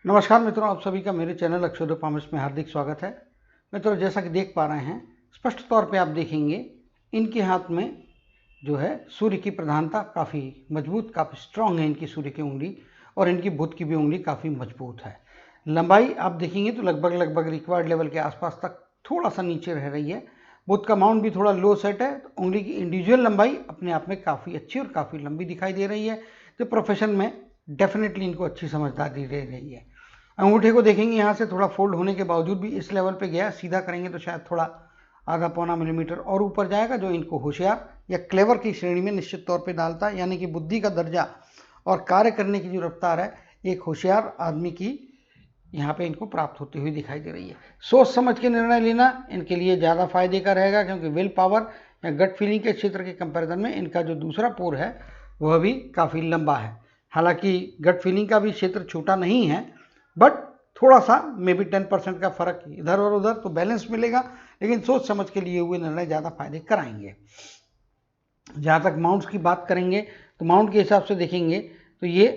नमस्कार मित्रों, आप सभी का मेरे चैनल अक्षरों पामस में हार्दिक स्वागत है। मित्रों, जैसा कि देख पा रहे हैं, स्पष्ट तौर पे आप देखेंगे इनके हाथ में जो है सूर्य की प्रधानता काफ़ी मजबूत, काफ़ी स्ट्रांग है इनकी सूर्य की उंगली, और इनकी बुध की भी उंगली काफ़ी मजबूत है। लंबाई आप देखेंगे तो लगभग रिक्वायर्ड लेवल के आसपास तक थोड़ा सा नीचे रह रही है। बुध का माउंट भी थोड़ा लो सेट है, तो उंगली की इंडिविजुअल लंबाई अपने आप में काफ़ी अच्छी और काफ़ी लंबी दिखाई दे रही है। तो प्रोफेशन में डेफिनेटली इनको अच्छी समझदारी दे रही है। अंगूठे को देखेंगे, यहाँ से थोड़ा फोल्ड होने के बावजूद भी इस लेवल पे गया। सीधा करेंगे तो शायद थोड़ा आधा पौना मिलीमीटर और ऊपर जाएगा, जो इनको होशियार या क्लेवर की श्रेणी में निश्चित तौर पे डालता है। यानी कि बुद्धि का दर्जा और कार्य करने की जो रफ्तार है एक होशियार आदमी की यहाँ पे इनको प्राप्त होती हुई दिखाई दे रही है। सोच समझ के निर्णय लेना इनके लिए ज़्यादा फायदे का रहेगा, क्योंकि विल पावर या गट फीलिंग के क्षेत्र के कंपैरिजन में इनका जो दूसरा पोर है वह भी काफ़ी लंबा है। हालांकि गट फीलिंग का भी क्षेत्र छोटा नहीं है, बट थोड़ा सा मे बी 10% का फर्क इधर और उधर तो बैलेंस मिलेगा, लेकिन सोच समझ के लिए हुए निर्णय ज़्यादा फायदे कराएंगे। जहाँ तक माउंट्स की बात करेंगे तो माउंट के हिसाब से देखेंगे तो ये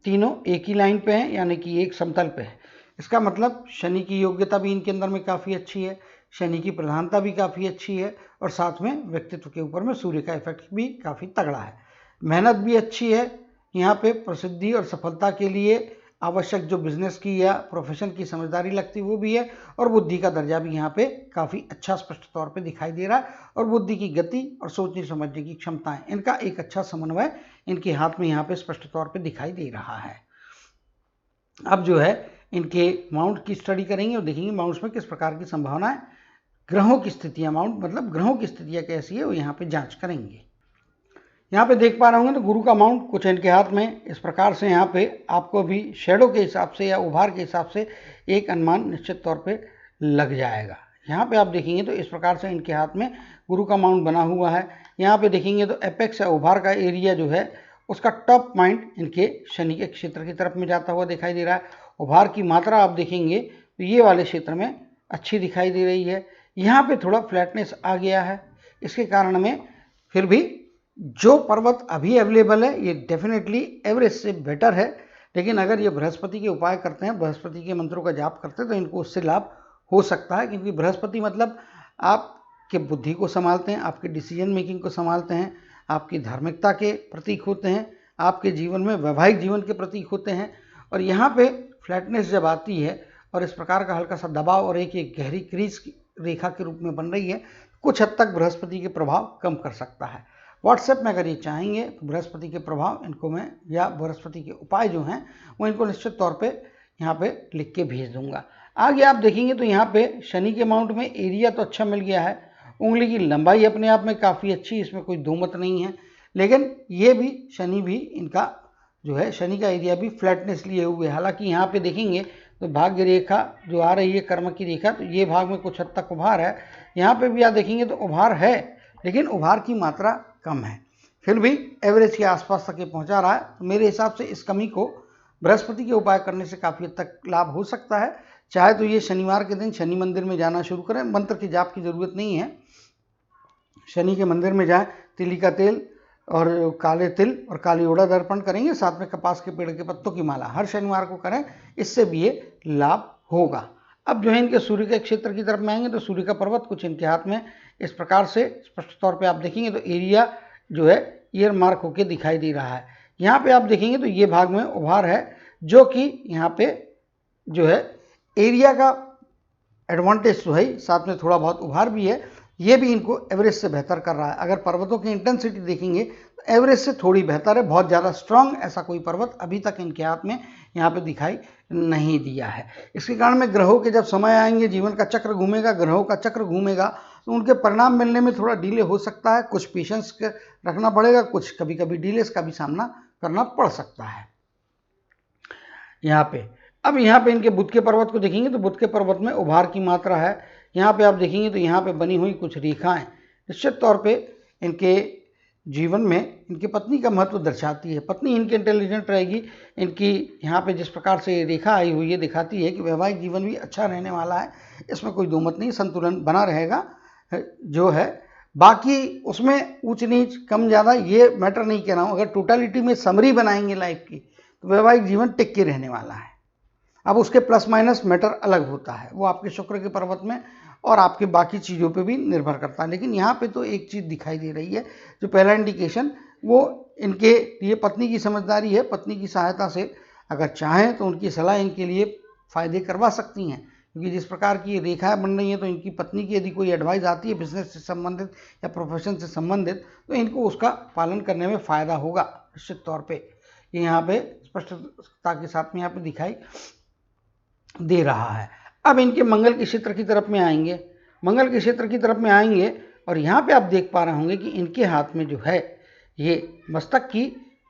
तीनों एक ही लाइन पे हैं, यानी कि एक समतल पे है। इसका मतलब शनि की योग्यता भी इनके अंदर में काफ़ी अच्छी है, शनि की प्रधानता भी काफ़ी अच्छी है, और साथ में व्यक्तित्व के ऊपर में सूर्य का इफेक्ट भी काफ़ी तगड़ा है। मेहनत भी अच्छी है। यहाँ पे प्रसिद्धि और सफलता के लिए आवश्यक जो बिजनेस की या प्रोफेशन की समझदारी लगती वो भी है, और बुद्धि का दर्जा भी यहाँ पे काफ़ी अच्छा स्पष्ट तौर पे दिखाई दे रहा है। और बुद्धि की गति और सोचने समझने की क्षमताएं, इनका एक अच्छा समन्वय इनके हाथ में यहाँ पे स्पष्ट तौर पे दिखाई दे रहा है। अब जो है इनके माउंट की स्टडी करेंगे और देखेंगे माउंट्स में किस प्रकार की संभावना है। ग्रहों की स्थितियां, माउंट मतलब ग्रहों की स्थितियां कैसी है वो यहाँ पे जांच करेंगे। यहाँ पे देख पा रहे होंगे तो गुरु का माउंट कुछ इनके हाथ में इस प्रकार से, यहाँ पे आपको भी शेडो के हिसाब से या उभार के हिसाब से एक अनुमान निश्चित तौर पे लग जाएगा। यहाँ पे आप देखेंगे तो इस प्रकार से इनके हाथ में गुरु का माउंट बना हुआ है। यहाँ पे देखेंगे तो एपेक्स या उभार का एरिया जो है उसका टॉप पॉइंट इनके शनि के क्षेत्र की तरफ में जाता हुआ दिखाई दे रहा है। उभार की मात्रा आप देखेंगे तो ये वाले क्षेत्र में अच्छी दिखाई दे रही है। यहाँ पे थोड़ा फ्लैटनेस आ गया है, इसके कारण में फिर भी जो पर्वत अभी अवेलेबल है ये डेफिनेटली एवरेज से बेटर है। लेकिन अगर ये बृहस्पति के उपाय करते हैं, बृहस्पति के मंत्रों का जाप करते हैं, तो इनको उससे लाभ हो सकता है। क्योंकि बृहस्पति मतलब आपके बुद्धि को संभालते हैं, आपके डिसीजन मेकिंग को संभालते हैं, आपकी धार्मिकता के प्रतीक होते हैं, आपके जीवन में वैवाहिक जीवन के प्रतीक होते हैं। और यहाँ पे फ्लैटनेस जब आती है और इस प्रकार का हल्का सा दबाव और एक गहरी क्रीज रेखा के रूप में बन रही है, कुछ हद तक बृहस्पति के प्रभाव कम कर सकता है। व्हाट्सएप में अगर ये चाहेंगे तो बृहस्पति के प्रभाव इनको मैं या बृहस्पति के उपाय जो हैं वो इनको निश्चित तौर पे यहाँ पे लिख के भेज दूंगा। आगे आप देखेंगे तो यहाँ पे शनि के माउंट में एरिया तो अच्छा मिल गया है, उंगली की लंबाई अपने आप में काफ़ी अच्छी, इसमें कोई दो मत नहीं है। लेकिन ये भी शनि भी इनका जो है, शनि का एरिया भी फ्लैटनेस लिए हुए। हालांकि यहाँ पे देखेंगे तो भाग्य रेखा जो आ रही है, कर्म की रेखा, तो ये भाग में कुछ हद तक उभार है। यहाँ पे भी आप देखेंगे तो उभार है, लेकिन उभार की मात्रा कम है, फिर भी एवरेज के आसपास तक ये पहुंचा रहा है। तो मेरे हिसाब से इस कमी को बृहस्पति के उपाय करने से काफ़ी हद तक लाभ हो सकता है। चाहे तो ये शनिवार के दिन शनि मंदिर में जाना शुरू करें, मंत्र की जाप की ज़रूरत नहीं है। शनि के मंदिर में जाएं, तिली का तेल और काले तिल और काली उड़द अर्पण करेंगे, साथ में कपास के पेड़ के पत्तों की माला हर शनिवार को करें, इससे भी ये लाभ होगा। अब जो है इनके सूर्य के क्षेत्र की तरफ में आएंगे तो सूर्य का पर्वत कुछ इनके हाथ में इस प्रकार से स्पष्ट तौर पे आप देखेंगे तो एरिया जो है ईयर मार्क होके दिखाई दे रहा है। यहाँ पे आप देखेंगे तो ये भाग में उभार है, जो कि यहाँ पे जो है एरिया का एडवांटेज तो है, साथ में थोड़ा बहुत उभार भी है। ये भी इनको एवरेज से बेहतर कर रहा है। अगर पर्वतों की इंटेंसिटी देखेंगे तो एवरेज से थोड़ी बेहतर है, बहुत ज़्यादा स्ट्रांग ऐसा कोई पर्वत अभी तक इनके हाथ में यहाँ पे दिखाई नहीं दिया है। इसके कारण में ग्रहों के जब समय आएंगे, जीवन का चक्र घूमेगा, ग्रहों का चक्र घूमेगा, तो उनके परिणाम मिलने में थोड़ा डिले हो सकता है। कुछ पेशेंस रखना पड़ेगा, कुछ कभी कभी डिलेस का भी सामना करना पड़ सकता है यहाँ पे। अब यहाँ पे इनके बुध के पर्वत को देखेंगे तो बुध के पर्वत में उभार की मात्रा है। यहाँ पे आप देखेंगे तो यहाँ पे बनी हुई कुछ रेखाएं निश्चित तौर पे इनके जीवन में इनकी पत्नी का महत्व दर्शाती है। पत्नी इनकी इंटेलिजेंट रहेगी। इनकी यहाँ पे जिस प्रकार से रेखा आई हुई है दिखाती है कि वैवाहिक जीवन भी अच्छा रहने वाला है, इसमें कोई दो मत नहीं, संतुलन बना रहेगा जो है। बाकी उसमें ऊंच नीच कम ज़्यादा ये मैटर नहीं कह रहा हूँ। अगर टोटलिटी में समरी बनाएंगे लाइफ की तो वैवाहिक जीवन टिक के रहने वाला है। अब उसके प्लस माइनस मैटर अलग होता है, वो आपके शुक्र के पर्वत में और आपके बाकी चीज़ों पे भी निर्भर करता है। लेकिन यहाँ पे तो एक चीज़ दिखाई दे रही है, जो पहला इंडिकेशन वो इनके लिए पत्नी की समझदारी है। पत्नी की सहायता से अगर चाहें तो उनकी सलाह इनके लिए फ़ायदे करवा सकती हैं, क्योंकि जिस प्रकार की ये रेखाएं बन रही हैं तो इनकी पत्नी की यदि कोई एडवाइस आती है बिजनेस से संबंधित या प्रोफेशन से संबंधित, तो इनको उसका पालन करने में फ़ायदा होगा निश्चित तौर पे। ये यहाँ पे स्पष्टता के साथ में यहाँ पे दिखाई दे रहा है। अब इनके मंगल के क्षेत्र की तरफ में आएंगे, मंगल के क्षेत्र की तरफ में आएंगे और यहाँ पे आप देख पा रहे होंगे कि इनके हाथ में जो है ये मस्तक की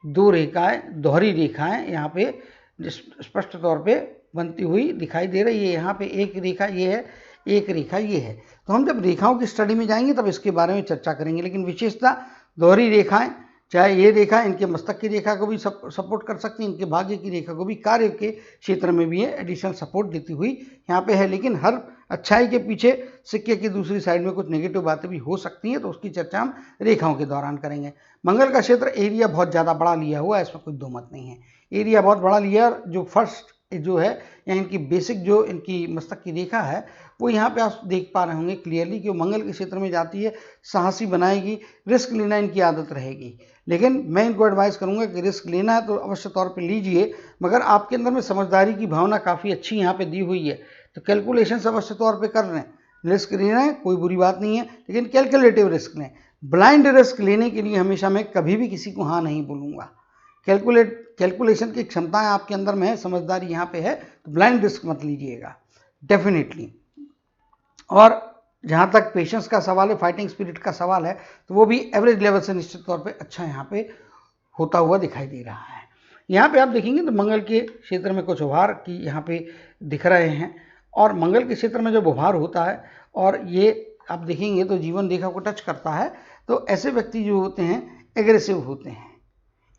दो रेखाएं, दोहरी रेखाएं यहाँ पे स्पष्ट तौर पे बनती हुई दिखाई दे रही है। यहाँ पे एक रेखा ये है, एक रेखा ये है। तो हम जब रेखाओं की स्टडी में जाएंगे तब इसके बारे में चर्चा करेंगे, लेकिन विशेषता दोहरी रेखाएं, चाहे ये रेखा इनके मस्तक की रेखा को भी सपोर्ट कर सकती है, इनके भाग्य की रेखा को भी, कार्य के क्षेत्र में भी ये एडिशनल सपोर्ट देती हुई यहाँ पे है। लेकिन हर अच्छाई के पीछे सिक्के की दूसरी साइड में कुछ नेगेटिव बातें भी हो सकती हैं, तो उसकी चर्चा हम रेखाओं के दौरान करेंगे। मंगल का क्षेत्र एरिया बहुत ज़्यादा बड़ा लिया हुआ है, इसमें कोई दो मत नहीं है, एरिया बहुत बड़ा लिया। जो फर्स्ट जो है या इनकी बेसिक जो इनकी मस्तक की रेखा है वो यहाँ पे आप देख पा रहे होंगे क्लियरली कि वो मंगल के क्षेत्र में जाती है, साहसी बनाएगी, रिस्क लेना इनकी आदत रहेगी। लेकिन मैं इनको एडवाइस करूंगा कि रिस्क लेना है तो अवश्य तौर पे लीजिए, मगर आपके अंदर में समझदारी की भावना काफ़ी अच्छी यहाँ पे दी हुई है, तो कैलकुलेशन अवश्य तौर पे कर रहे हैं। रिस्क लेना है कोई बुरी बात नहीं है, लेकिन कैलकुलेटिव रिस्क लें। ब्लाइंड रिस्क लेने के लिए हमेशा मैं कभी भी किसी को हाँ नहीं बोलूँगा। कैलकुलेशन की क्षमताएं आपके अंदर में है, समझदारी यहाँ पे है, तो ब्लाइंड रिस्क मत लीजिएगा डेफिनेटली। और जहाँ तक पेशेंस का सवाल है, फाइटिंग स्पिरिट का सवाल है, तो वो भी एवरेज लेवल से निश्चित तौर पे अच्छा यहाँ पे होता हुआ दिखाई दे रहा है। यहाँ पे आप देखेंगे तो मंगल के क्षेत्र में कुछ उभार की यहाँ पे दिख रहे हैं, और मंगल के क्षेत्र में जब उभार होता है और ये आप देखेंगे तो जीवन रेखा को टच करता है, तो ऐसे व्यक्ति जो होते हैं एग्रेसिव होते हैं,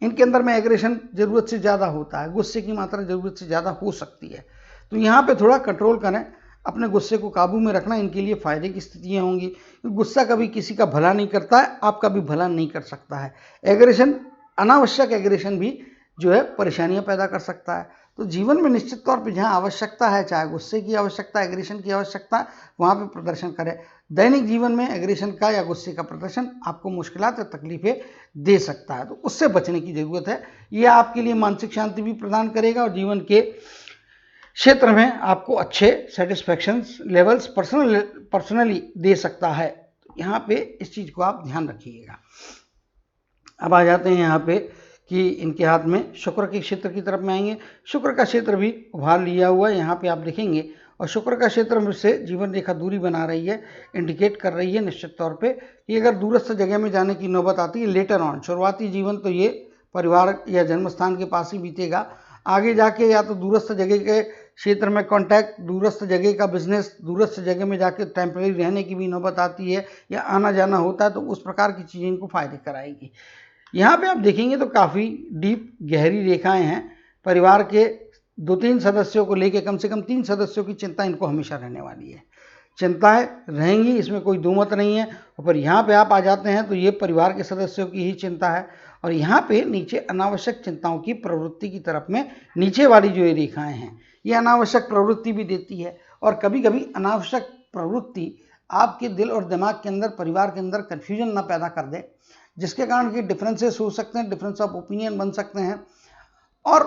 इनके अंदर में एग्रेशन ज़रूरत से ज़्यादा होता है, गुस्से की मात्रा ज़रूरत से ज़्यादा हो सकती है। तो यहाँ पे थोड़ा कंट्रोल करें, अपने गुस्से को काबू में रखना इनके लिए फ़ायदे की स्थितियाँ होंगी। गुस्सा कभी किसी का भला नहीं करता है, आपका भी भला नहीं कर सकता है। एग्रेशन, अनावश्यक एग्रेशन भी जो है परेशानियाँ पैदा कर सकता है। तो जीवन में निश्चित तौर पे जहाँ आवश्यकता है, चाहे गुस्से की आवश्यकता, एग्रेशन की आवश्यकता, वहाँ पे प्रदर्शन करें। दैनिक जीवन में एग्रेशन का या गुस्से का प्रदर्शन आपको मुश्किलात या तकलीफें दे सकता है, तो उससे बचने की ज़रूरत है। ये आपके लिए मानसिक शांति भी प्रदान करेगा और जीवन के क्षेत्र में आपको अच्छे सेटिस्फैक्शन लेवल्स पर्सनली दे सकता है। तो यहाँ पे इस चीज़ को आप ध्यान रखिएगा। अब आ जाते हैं यहाँ पे कि इनके हाथ में शुक्र के क्षेत्र की तरफ में आएंगे। शुक्र का क्षेत्र भी उभार लिया हुआ है, यहाँ पे आप देखेंगे, और शुक्र का क्षेत्र में से जीवन रेखा दूरी बना रही है, इंडिकेट कर रही है निश्चित तौर पे कि अगर दूरस्थ जगह में जाने की नौबत आती है लेटर ऑन, शुरुआती जीवन तो ये परिवार या जन्मस्थान के पास ही बीतेगा, आगे जाके या तो दूरस्थ जगह के क्षेत्र में कॉन्टैक्ट, दूरस्थ जगह का बिजनेस, दूरस्थ जगह में जाके टेम्परेरी रहने की भी नौबत आती है या आना जाना होता है, तो उस प्रकार की चीज़ें इनको फायदे कराएगी। यहाँ पे आप देखेंगे तो काफ़ी डीप गहरी रेखाएं हैं। परिवार के 2-3 सदस्यों को लेके कम से कम 3 सदस्यों की चिंता इनको हमेशा रहने वाली है। चिंताएं रहेंगी, इसमें कोई दो मत नहीं है। और फिर यहाँ पे आप आ जाते हैं तो ये परिवार के सदस्यों की ही चिंता है, और यहाँ पे नीचे अनावश्यक चिंताओं की प्रवृत्ति की तरफ में नीचे वाली जो ये रेखाएं हैं, ये अनावश्यक प्रवृत्ति भी देती है। और कभी कभी अनावश्यक प्रवृत्ति आपके दिल और दिमाग के अंदर, परिवार के अंदर कन्फ्यूजन ना पैदा कर दे, जिसके कारण कि डिफरेंसेस हो सकते हैं, डिफरेंस ऑफ ओपिनियन बन सकते हैं और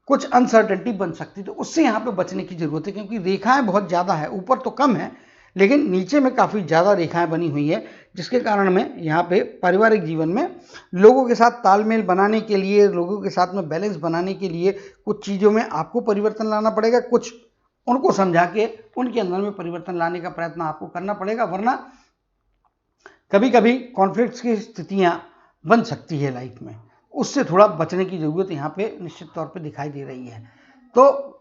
कुछ अनसर्टेनिटी बन सकती है। तो उससे यहाँ पे बचने की जरूरत है, क्योंकि रेखाएं बहुत ज़्यादा है, ऊपर तो कम है लेकिन नीचे में काफ़ी ज़्यादा रेखाएं बनी हुई है, जिसके कारण में यहाँ पे पारिवारिक जीवन में लोगों के साथ तालमेल बनाने के लिए, लोगों के साथ में बैलेंस बनाने के लिए कुछ चीज़ों में आपको परिवर्तन लाना पड़ेगा, कुछ उनको समझा के उनके अंदर में परिवर्तन लाने का प्रयत्न आपको करना पड़ेगा, वरना कभी कभी कॉन्फ्लिक्ट्स की स्थितियां बन सकती है लाइफ में, उससे थोड़ा बचने की ज़रूरत यहाँ पे निश्चित तौर पे दिखाई दे रही है। तो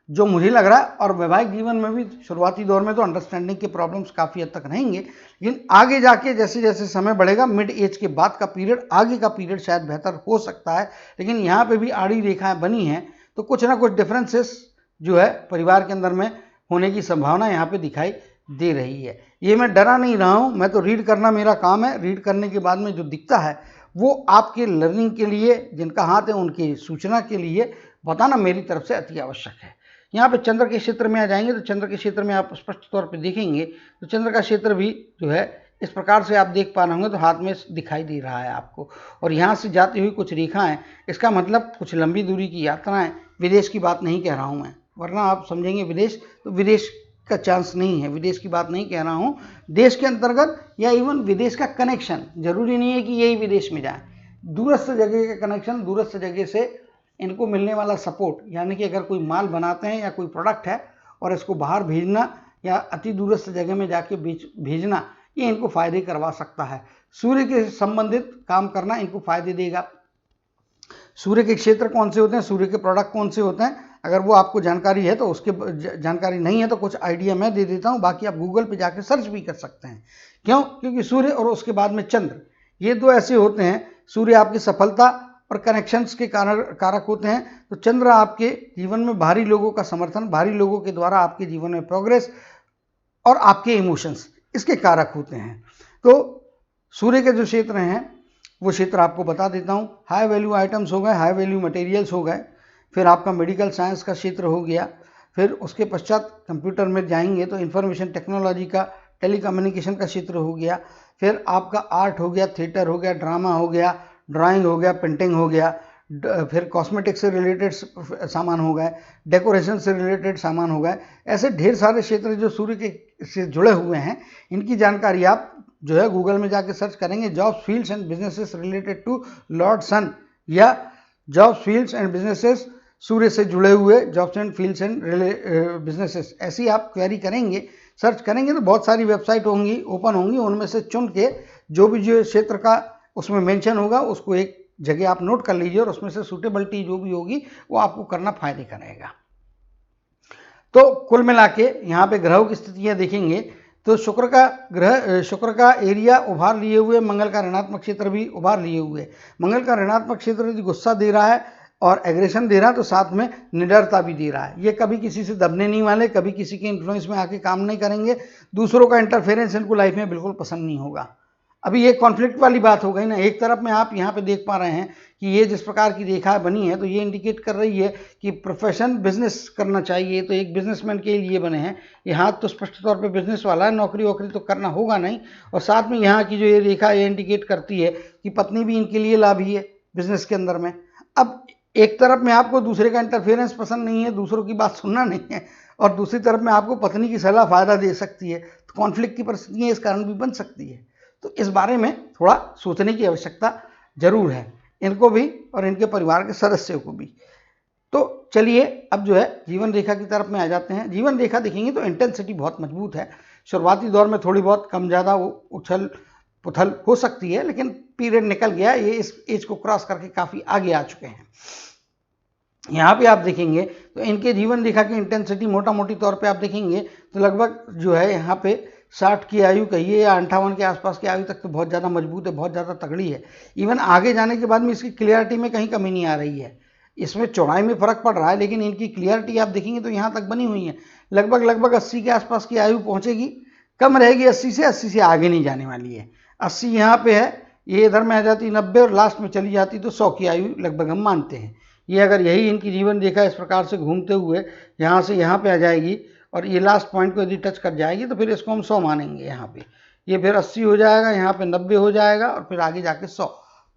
जो मुझे लग रहा है, और वैवाहिक जीवन में भी शुरुआती दौर में तो अंडरस्टैंडिंग के प्रॉब्लम्स काफ़ी हद तक रहेंगे, लेकिन आगे जाके जैसे जैसे समय बढ़ेगा, मिड एज के बाद का पीरियड, आगे का पीरियड शायद बेहतर हो सकता है। लेकिन यहाँ पे भी आड़ी रेखाएं बनी हैं, तो कुछ ना कुछ डिफरेंसेस जो है परिवार के अंदर में होने की संभावना यहाँ पे दिखाई दे रही है। ये मैं डरा नहीं रहा हूँ, मैं तो रीड करना मेरा काम है। रीड करने के बाद में जो दिखता है वो आपके लर्निंग के लिए, जिनका हाथ है उनकी सूचना के लिए बताना मेरी तरफ से अति आवश्यक है। यहाँ पे चंद्र के क्षेत्र में आ जाएंगे तो चंद्र के क्षेत्र में आप स्पष्ट तौर पे देखेंगे तो चंद्र का क्षेत्र भी जो है इस प्रकार से आप देख पा रहे होंगे, तो हाथ में दिखाई दे रहा है आपको, और यहाँ से जाती हुई कुछ रेखाएं, इसका मतलब कुछ लंबी दूरी की यात्राएं। विदेश की बात नहीं कह रहा हूँ मैं, वरना आप समझेंगे विदेश, तो विदेश का चांस नहीं है, विदेश की बात नहीं कह रहा हूँ। देश के अंतर्गत या इवन विदेश का कनेक्शन, जरूरी नहीं है कि यही विदेश में जाए, दूरस्थ जगह का कनेक्शन, दूरस्थ जगह से इनको मिलने वाला सपोर्ट, यानी कि अगर कोई माल बनाते हैं या कोई प्रोडक्ट है और इसको बाहर भेजना या अति दूरस्थ जगह में जाके भेजना, ये इनको फायदे करवा सकता है। सूर्य के संबंधित काम करना इनको फायदे देगा। सूर्य के क्षेत्र कौन से होते हैं, सूर्य के प्रोडक्ट कौन से होते हैं, अगर वो आपको जानकारी है तो उसके जानकारी नहीं है तो कुछ आइडिया मैं दे देता हूँ, बाकी आप गूगल पे जाके सर्च भी कर सकते हैं। क्यों? क्योंकि सूर्य और उसके बाद में चंद्र, ये दो ऐसे होते हैं, सूर्य आपकी सफलता और कनेक्शंस के कारक होते हैं, तो चंद्र आपके जीवन में भारी लोगों का समर्थन, भारी लोगों के द्वारा आपके जीवन में प्रोग्रेस और आपके इमोशंस, इसके कारक होते हैं। तो सूर्य के जो क्षेत्र हैं वो क्षेत्र आपको बता देता हूँ। हाई वैल्यू आइटम्स हो गए, हाई वैल्यू मटेरियल्स हो गए, फिर आपका मेडिकल साइंस का क्षेत्र हो गया, फिर उसके पश्चात कंप्यूटर में जाएंगे तो इंफॉर्मेशन टेक्नोलॉजी का, टेलीकम्युनिकेशन का क्षेत्र हो गया, फिर आपका आर्ट हो गया, थिएटर हो गया, ड्रामा हो गया, ड्राइंग हो गया, पेंटिंग हो गया, फिर कॉस्मेटिक से रिलेटेड सामान हो गए, डेकोरेशन से रिलेटेड सामान हो गए। ऐसे ढेर सारे क्षेत्र जो सूर्य के से जुड़े हुए हैं, इनकी जानकारी आप जो है गूगल में जाके सर्च करेंगे, jobs fields and businesses related to lord sun, या जॉब्स फील्ड्स एंड बिजनेसेस सूर्य से जुड़े हुए jobs and fields and businesses, ऐसी आप क्वेरी करेंगे, सर्च करेंगे तो बहुत सारी वेबसाइट होंगी, ओपन होंगी, उनमें से चुन के जो भी जो क्षेत्र का उसमें मेंशन होगा उसको एक जगह आप नोट कर लीजिए और उसमें से सूटेबिलिटी जो भी होगी वो आपको करना फायदे करेगा। तो कुल मिला के यहाँ पे ग्रहों की स्थितियाँ देखेंगे तो शुक्र का एरिया उभार लिए हुए, मंगल का ऋणात्मक क्षेत्र भी उभार लिए हुए। मंगल का ऋणात्मक क्षेत्र यदि गुस्सा दे रहा है और एग्रेशन दे रहा है तो साथ में निडरता भी दे रहा है। ये कभी किसी से दबने नहीं वाले, कभी किसी के इन्फ्लुएंस में आके काम नहीं करेंगे, दूसरों का इंटरफेरेंस इनको लाइफ में बिल्कुल पसंद नहीं होगा। अभी ये कॉन्फ्लिक्ट वाली बात हो गई ना, एक तरफ में आप यहाँ पे देख पा रहे हैं कि ये जिस प्रकार की रेखा बनी है तो ये इंडिकेट कर रही है कि प्रोफेशन बिजनेस करना चाहिए, तो एक बिजनेसमैन के लिए बने हैं। ये हाथ तो स्पष्ट तौर पे बिजनेस वाला है, नौकरी वोकरी तो करना होगा नहीं, और साथ में यहाँ की जो ये रेखा ये इंडिकेट करती है कि पत्नी भी इनके लिए लाभी है बिजनेस के अंदर में। अब एक तरफ में आपको दूसरे का इंटरफेरेंस पसंद नहीं है, दूसरों की बात सुनना नहीं है, और दूसरी तरफ में आपको पत्नी की सलाह फायदा दे सकती है, तो कॉन्फ्लिक्ट की परिस्थितियाँ इस कारण भी बन सकती है। तो इस बारे में थोड़ा सोचने की आवश्यकता जरूर है, इनको भी और इनके परिवार के सदस्यों को भी। तो चलिए अब जो है जीवन रेखा की तरफ में आ जाते हैं। जीवन रेखा देखेंगे तो इंटेंसिटी बहुत मजबूत है। शुरुआती दौर में थोड़ी बहुत कम ज़्यादा उछल पुथल हो सकती है, लेकिन पीरियड निकल गया, ये इस एज को क्रॉस करके काफ़ी आगे आ चुके हैं। यहाँ पे आप देखेंगे तो इनके जीवन रेखा की इंटेंसिटी मोटा मोटी तौर पे आप देखेंगे तो लगभग जो है यहाँ पे 60 की आयु कहिए या 58 के आसपास की आयु तक तो बहुत ज़्यादा मजबूत है, बहुत ज़्यादा तगड़ी है। इवन आगे जाने के बाद में इसकी क्लियरिटी में कहीं कमी नहीं आ रही है, इसमें चौड़ाई में फर्क पड़ रहा है, लेकिन इनकी क्लियरिटी आप देखेंगे तो यहाँ तक बनी हुई है। लगभग 80 के आसपास की आयु पहुँचेगी, कम रहेगी 80 से आगे नहीं जाने वाली है। 80 यहाँ पे है, ये इधर में आ जाती 90 और लास्ट में चली जाती तो 100 की आयु लगभग हम मानते हैं। ये अगर यही इनकी जीवन रेखा इस प्रकार से घूमते हुए यहाँ से यहाँ पे आ जाएगी और ये लास्ट पॉइंट को यदि टच कर जाएगी तो फिर इसको हम 100 मानेंगे। यहाँ पे ये फिर 80 हो जाएगा, यहाँ पे 90 हो जाएगा और फिर आगे जाके 100।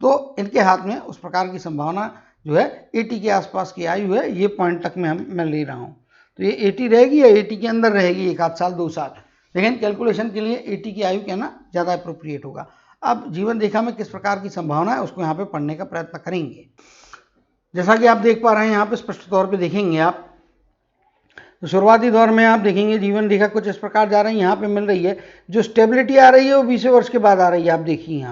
तो इनके हाथ में उस प्रकार की संभावना जो है 80 के आसपास की आयु है, ये पॉइंट तक मैं ले रहा हूँ। तो ये 80 रहेगी या 80 के अंदर रहेगी, 1 आध साल 2 साल, लेकिन कैलकुलेशन के लिए 80 की आयु कहना ज़्यादा अप्रोप्रिएट होगा। अब जीवन रेखा में किस प्रकार की संभावना है उसको यहाँ पे पढ़ने का प्रयत्न करेंगे। जैसा कि आप देख पा रहे हैं यहाँ पे स्पष्ट तौर पे देखेंगे आप, तो शुरुआती दौर में आप देखेंगे जीवन रेखा कुछ इस प्रकार जा रही है, यहाँ पे मिल रही है, जो स्टेबिलिटी आ रही है वो 20वें वर्ष के बाद आ रही है। आप देखिए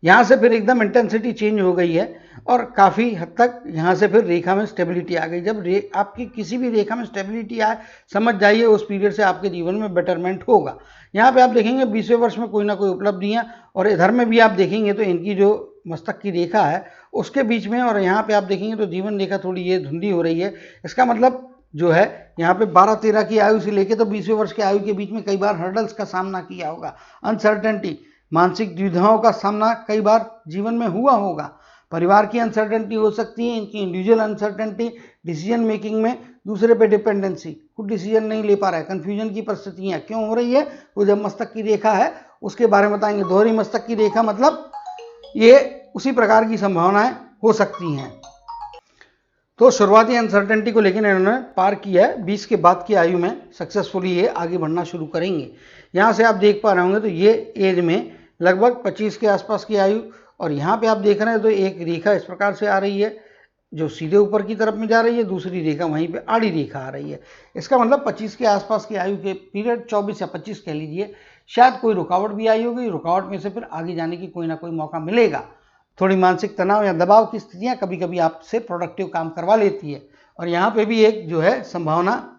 यहाँ से फिर एकदम इंटेंसिटी चेंज हो गई है और काफ़ी हद तक यहाँ से फिर रेखा में स्टेबिलिटी आ गई। जब आपकी किसी भी रेखा में स्टेबिलिटी आए, समझ जाइए उस पीरियड से आपके जीवन में बेटरमेंट होगा। यहाँ पे आप देखेंगे 20वें वर्ष में कोई ना कोई उपलब्धियाँ, और इधर में भी आप देखेंगे तो इनकी जो मस्तक की रेखा है उसके बीच में, और यहाँ पे आप देखेंगे तो जीवन रेखा थोड़ी ये धुंधली हो रही है। इसका मतलब जो है यहाँ पे 12-13 की आयु से लेके तो 20वें वर्ष की आयु के बीच में कई बार हर्डल्स का सामना किया होगा, अनसर्टेनिटी, मानसिक दुविधाओं का सामना कई बार जीवन में हुआ होगा। परिवार की अनसर्टेनिटी हो सकती है, इनकी इंडिविजुअल अनसर्टेनिटी, डिसीजन मेकिंग में दूसरे पे डिपेंडेंसी, खुद डिसीजन नहीं ले पा रहा है, कन्फ्यूजन की परिस्थितियाँ क्यों हो रही है, वो जब मस्तक की रेखा है उसके बारे में बताएंगे। दोहरी मस्तक की रेखा मतलब ये उसी प्रकार की संभावनाएं हो सकती हैं। तो शुरुआती अनसर्टेनिटी को लेकर इन्होंने पार किया है। 20 के बाद की आयु में सक्सेसफुली ये आगे बढ़ना शुरू करेंगे। यहाँ से आप देख पा रहे होंगे तो ये एज में लगभग 25 के आसपास की आयु, और यहाँ पे आप देख रहे हैं तो एक रेखा इस प्रकार से आ रही है जो सीधे ऊपर की तरफ में जा रही है, दूसरी रेखा वहीं पे आड़ी रेखा आ रही है। इसका मतलब 25 के आसपास की आयु के पीरियड, 24 या 25 कह लीजिए, शायद कोई रुकावट भी आई होगी, रुकावट में से फिर आगे जाने की कोई ना कोई मौका मिलेगा। थोड़ी मानसिक तनाव या दबाव की स्थितियां कभी कभी आपसे प्रोडक्टिव काम करवा लेती है, और यहाँ पे भी एक जो है संभावना